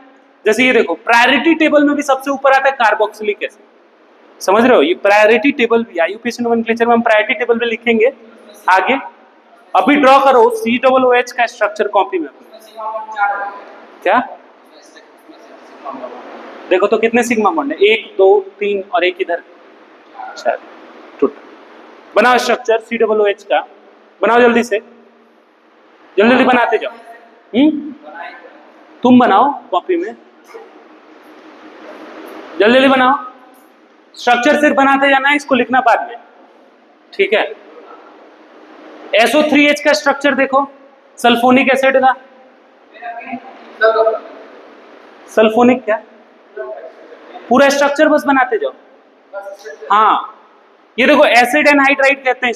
S1: जैसे ये देखो प्रायोरिटी टेबल में भी सबसे ऊपर आता है कार्बोक्सिलिक एसिड, समझ रहे हो, ये प्रायोरिटी टेबल भी यूपीएससी नोमेनक्लेचर में हम प्रायोरिटी टेबल भी लिखेंगे आगे। अभी ड्रॉ करो COOH का स्ट्रक्चर कॉपी में, क्या देखो तो कितने सिग्मा बॉन्ड है, 1 2 3 और एक इधर, अच्छा टूट। बनाओ स्ट्रक्चर COOH का, बनाओ जल्दी से, जल्दी जल्दी बनाते जाओ, तुम बनाओ कॉपी में, जल्दी जल्दी बनाओ। स्ट्रक्चर सिर्फ बनाते जाना है, इसको लिखना बाद में, ठीक है। SO3H का स्ट्रक्चर देखो, सल्फोनिक एसिड का, सल्फोनिक क्या, पूरा स्ट्रक्चर बस बनाते जाओ। हाँ, ये देखो एसिड एनहाइड्राइड कहते हैं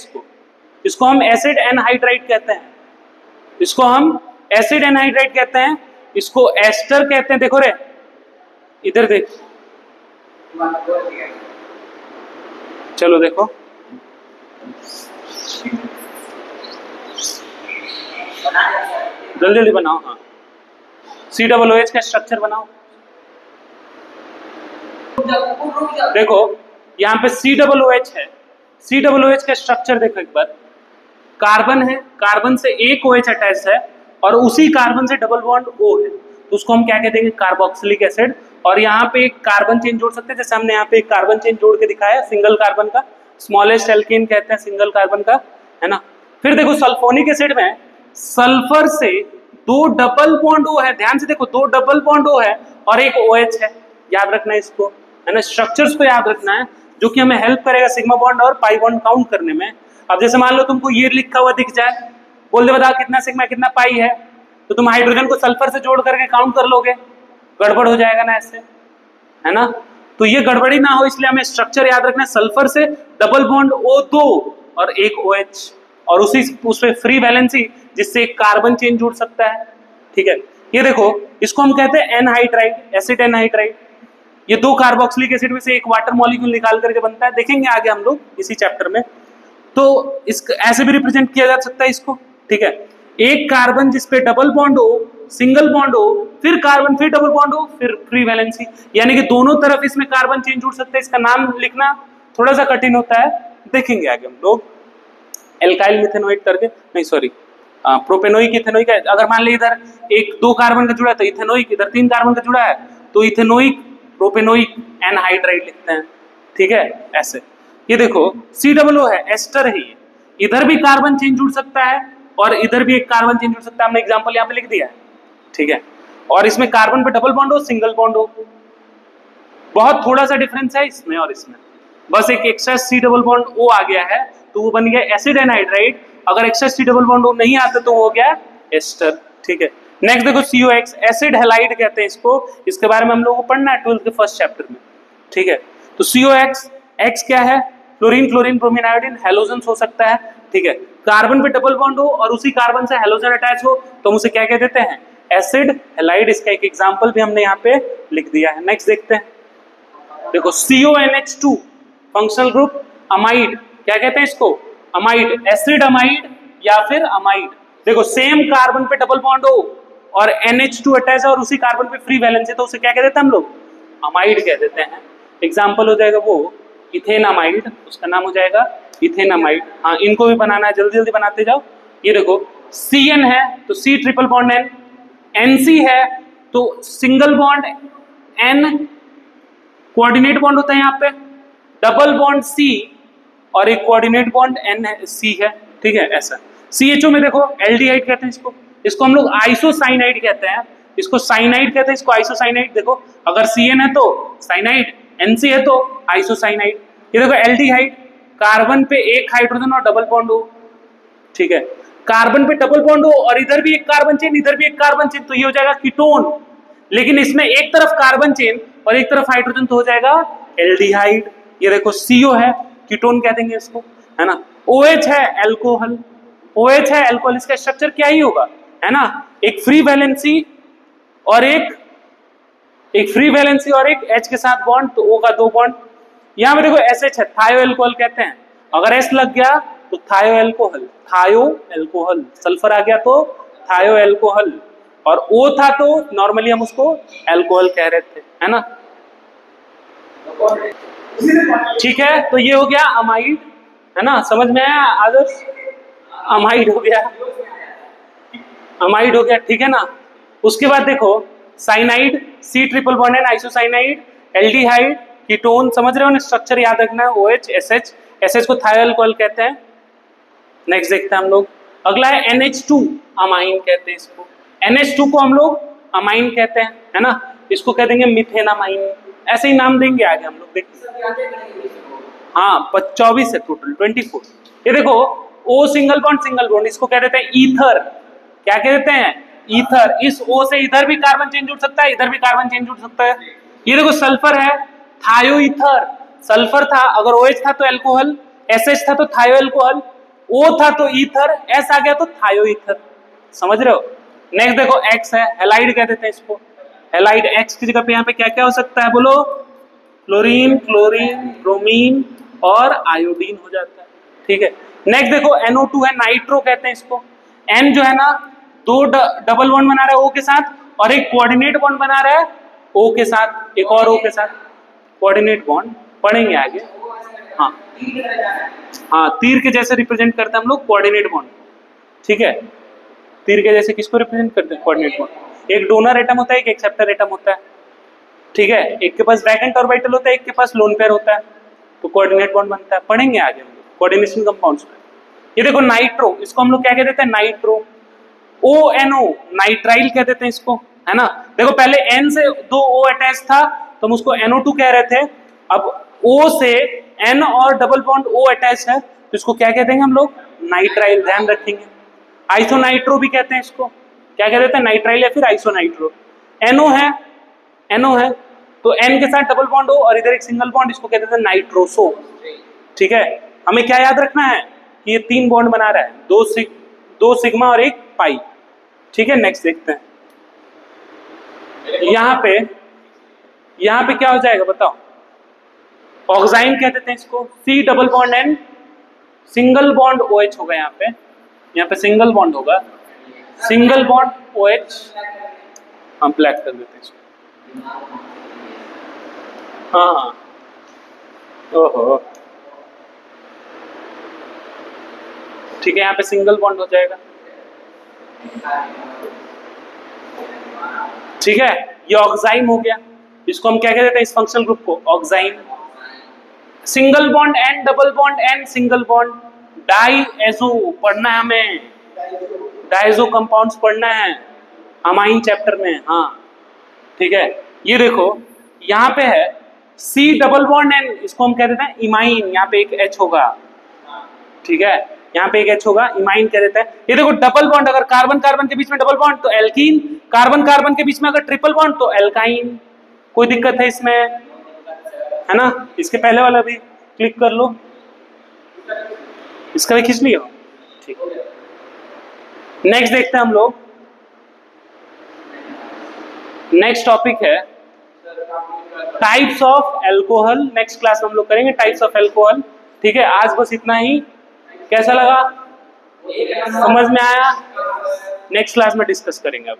S1: इसको हम एसिड एनहाइड्राइड कहते हैं, इसको हम एसिड एनहाइड्राइड कहते हैं, इसको एस्टर कहते हैं। देखो रे, इधर देख, चलो देखो, जल्दी जल्दी बनाओ। हाँ, COOH का स्ट्रक्चर बनाओ। देखो यहाँ पे COOH है, COOH का स्ट्रक्चर देखो एक बार, कार्बन है, कार्बन से एक OH अटैच है और उसी कार्बन से डबल बॉन्ड O है, तो उसको हम क्या कहते हैं, कार्बोक्सिलिक एसिड। और यहाँ पे एक कार्बन चेन जोड़ सकते हैं, जैसे हमने यहाँ पे एक कार्बन चेन जोड़ के दिखाया सिंगल कार्बन का, स्मॉलेस्ट एल्केन कहते हैं सिंगल कार्बन का, है ना। फिर देखो सल्फोनिक एसिड में सल्फर से दो डबल बॉन्ड O है, ध्यान से देखो, दो डबल बॉन्ड O है और एक OH है, याद रखना है इसको, है ना। स्ट्रक्चर्स को याद रखना है, जो कि हमें हेल्प करेगा सिग्मा बॉन्ड और पाई बॉन्ड काउंट करने में। अब जैसे मान लो तुमको ये लिखा हुआ दिख जाए, बोल दे बता कितना सिग्मा कितना पाई है, तो तुम हाइड्रोजन को सल्फर से जोड़ करके काउंट कर लोगे, गड़बड़ हो जाएगा ना ऐसे, है ना। तो ये गड़बड़ी ना हो इसलिए हमें स्ट्रक्चर याद रखना है, सल्फर से डबल बॉन्ड O2 और एक OH, और उस पे फ्री वैलेंसी जिससे एक कार्बन चेन जुड़ सकता है, ठीक है। ये देखो, इसको हम कहते हैं एनहाइड्राइड, एसिड एनहाइड्राइड। ये दो कार्बोक्सिलिक एसिड में से एक वाटर मॉलिक्यूल निकाल करके बनता है, देखेंगे आगे हम लोग इसी चैप्टर में। तो इस ऐसे भी रिप्रेजेंट किया जा सकता है इसको, ठीक है। एक कार्बन जिसपे डबल बॉन्ड हो, सिंगल बॉन्ड हो, फिर कार्बन, फिर डबल बॉन्ड हो, फिर फ्री वैलेंसी, यानी कि दोनों तरफ इसमें कार्बन चेन जुड़ सकते हैं। इसका नाम लिखना थोड़ा सा कठिन होता है, देखेंगे आगे हम लोग। एल्काइल मिथेनोइक करके, नहीं सॉरी, प्रोपेनोइक इथेनोइक है। अगर मान ली इधर एक दो कार्बन का जुड़ा है तो इथेनोइक, इधर तीन कार्बन का जुड़ा है तो इथेनोइक प्रोपेनोइक एनहाइड्राइड लिखते हैं, ठीक है, ऐसे। ये देखो COO है, एस्टर है ये, इधर भी कार्बन चेन जुड़ सकता है और इधर भी एक कार्बन चेन जुड़ सकता है, हमने एग्जांपल यहाँ पे लिख दिया है, ठीक है। और इसमें कार्बन पे डबल बॉन्ड हो, सिंगल बॉन्ड हो, बहुत थोड़ा सा डिफरेंस है इसमें और इसमें, बस एक extra C double bond O आ गया है तो वो बन गया एसिड एनहाइड्राइड। अगर extra C double bond O नहीं आता तो वो हो गया एस्टर, ठीक है। नेक्स्ट देखो COX, एसिड हैलाइड कहते हैं इसको, इसके बारे में हम लोगों को पढ़ना है 12th के फर्स्ट चैप्टर में, ठीक है। तो COX, X क्या है, fluorine, chlorine, bromine, iodine, halogens हो सकता है, ठीक है। कार्बन पे डबल बॉन्ड हो और उसी कार्बन से हैलोजन अटैच हो तो हम उसे क्या कह देते हैं, एसिड हैलाइड। इसका एक एग्जांपल भी हमने यहाँ पे लिख दिया है। नेक्स्ट देखते हैं, देखो CONH2 फंक्शनल ग्रुप अमाइड, क्या कहते हैं इसको, अमाइड, एसिड अमाइड या फिर अमाइड। देखो सेम कार्बन पे डबल बॉन्ड हो और NH2 अटैच है और उसी कार्बन पे फ्री वैलेंस है तो उसे क्या कह देते हैं हम लोग, अमाइड कह देते हैं। एग्जांपल हो जाएगा वो इथेनामाइड, उसका नाम हो जाएगा इथेनामाइड। हाँ, इनको भी बनाना है, जल्दी जल्दी बनाते जाओ। ये देखो CN है तो C triple bond N, NC है तो single bond N, coordinate bond होता है यहाँ पे, डबल बॉन्ड C और एक कोऑर्डिनेट बॉन्ड NC है, ठीक है, ऐसा। CHO में देखो एल्डिहाइड कहते हैं इसको हम लोग आइसोसाइनाइड कहते हैं, इसको साइनाइड कहते हैं, इसको आइसोसाइनाइड। देखो अगर CN है तो साइनाइड, NC है तो आइसोसाइनाइड। ये देखो एल्डिहाइड, कार्बन पे एक हाइड्रोजन और डबल बॉन्ड हो, ठीक है, कार्बन पे डबल बॉन्ड हो और इधर भी एक कार्बन चेन, इधर भी एक कार्बन चेन, तो ये हो जाएगा कीटोन। लेकिन इसमें एक तरफ कार्बन चेन और एक तरफ हाइड्रोजन तो हो जाएगा एल्डिहाइड। ये देखो CO है, कीटोन कह देंगे इसको, है ना। OH है एल्कोहल, OH है एल्कोहल, इसका स्ट्रक्चर क्या ही होगा, है ना, एक फ्री वैलेंसी और एक फ्री वैलेंसी और एक H के साथ बॉन्ड, तो O का दो बॉन्ड। यहाँ पे देखो SH है, थायो एल्कोहल कहते हैं, अगर S लग गया तो थायो एल्कोहल, थायो एल्कोहल, सल्फर आ गया तो थायो एल्कोहल, और O था तो नॉर्मली हम उसको एल्कोहल कह रहे थे, है ना, ठीक है। तो ये हो गया अमाइड, है ना, समझ में आया आदर्श, अमाइड हो गया, अमाइड हो गया, ठीक है ना। उसके बाद देखो cyanide, C triple bond N, isocyanide, aldehyde, ketone, समझ रहे हो ना, स्ट्रक्चर याद रखना है, OH, SH को थायो एल्कोहल कहते हैं। नेक्स्ट देखते हैं हम लोग, अगला है NH2 अमाइन कहते हैं इसको, NH2 को हम लोग अमाइन कहते हैं, है ना, इसको कह देंगे मिथेनामाइन, ऐसे ही नाम देंगे आगे हम लोग, देखते। हाँ 24 है टोटल, 24। ये देखो O सिंगल बॉन्ड, इसको कह देते हैं ईथर। क्या कह देते हैं? ईथर। इस O से इधर भी कार्बन चेंज जुड़ सकता है, इधर भी कार्बन चेंज जुड़ सकता है। ये देखो सल्फर है, थायो ईथर। सल्फर था, अगर OH था तो एल्कोहल, SH था तो थायो एल्कोहल, O था तो ईथर, S आ गया तो थायो ईथर। समझ रहे हो? नेक्स्ट देखो X है, हैलाइड कह देते हैं इसको। हैलाइड X की जगह पे यहाँ पे क्या क्या हो सकता है बोलो? क्लोरीन, क्लोरीन, ब्रोमीन और आयोडीन हो जाता है। ठीक है। नेक्स्ट देखो NO2 है, नाइट्रो कहते हैं इसको। N जो है ना, 2 डबल बॉन्ड बना रहा है O के साथ, और एक कोऑर्डिनेट बॉन्ड बना रहा है O के साथ, एक और O के साथ कोऑर्डिनेट बॉन्ड, पढ़ेंगे आगे। हाँ हाँ, तीर के जैसे रिप्रेजेंट करते हैं हम लोग कोऑर्डिनेट बॉन्ड। ठीक है, तीर के जैसे किसको रिप्रेजेंट करते हैं? Coordinate bond. एक डोनर एटम होता है, एक एक्सेप्टर एटम होता है। ठीक है, एक के पास वैकेंट ऑर्बिटल होता है, एक के पास लोन पेयर होता है, तो कोऑर्डिनेट बॉन्ड बनता है। पढ़ेंगे आगे हम लोग कोऑर्डिनेशन कंपाउंड्स में। ये देखो नाइट्रो, इसको हम लोग क्या कह देते हैं? नाइट्रो। ONO, नाइट्राइल कह देते हैं इसको, है ना। देखो पहले N से 2 O अटैच था तो हम उसको NO2 कह रहे थे, अब O से N और डबल बॉन्ड O अटैच है तो इसको क्या कह देंगे हम लोग? नाइट्राइल। ध्यान रखेंगे। आइसोनाइट्रो भी कहते हैं इसको। क्या कह देते हैं? नाइट्राइल या फिर आइसोनाइट्रो। NO है तो N के साथ डबल बॉन्ड हो और इधर एक सिंगल बॉन्ड, इसको कहते हैं नाइट्रोसो। ठीक है, हमें क्या याद रखना है कि ये 3 बॉन्ड बना रहा है, 2 सिग्मा और 1 पाई। ठीक है, नेक्स्ट देखते हैं। यहाँ पे क्या हो जाएगा बताओ? ऑक्साइन कह देते हैं इसको। C double bond N, single bond OH होगा। यहाँ पे सिंगल बॉन्ड होगा, सिंगल बॉन्ड OH। हम ब्लैक कर देते हैं इसको। हाँ, ओहो, ठीक है, यहाँ पे सिंगल बॉन्ड हो जाएगा। ठीक है, ये ऑक्साइन हो गया। इसको हम क्या कहते हैं? इस फंक्शनल ग्रुप को oxine. Single bond N, double bond N, single bond diazo पढ़ना है हमें। डाइएजो कंपाउंड्स पढ़ना है अमाइन चैप्टर में। हाँ ठीक है, ये देखो यहाँ पे है C डबल बॉन्ड N, इसको हम कह देते हैं इमाइन। यहाँ पे एक H होगा। ठीक है, यहाँ पे एक H होगा, इमाइन कह देते हैं। ये देखो डबल बॉन्ड, अगर कार्बन कार्बन के बीच में डबल बॉन्ड तो एल्कीन, कार्बन कार्बन के बीच में अगर ट्रिपल बॉन्ड तो एल्काइन। कोई दिक्कत है इसमें? है ना। इसके पहले वाला भी क्लिक कर लो, इसका भी खींच लियो। ठीक, नेक्स्ट देखते हैं हम लोग। नेक्स्ट टॉपिक है types of alcohol. Next class में हम लोग करेंगे टाइप्स ऑफ एल्कोहल। ठीक है, आज बस इतना ही। कैसा लगा? समझ में आया? नेक्स्ट क्लास में डिस्कस करेंगे अब।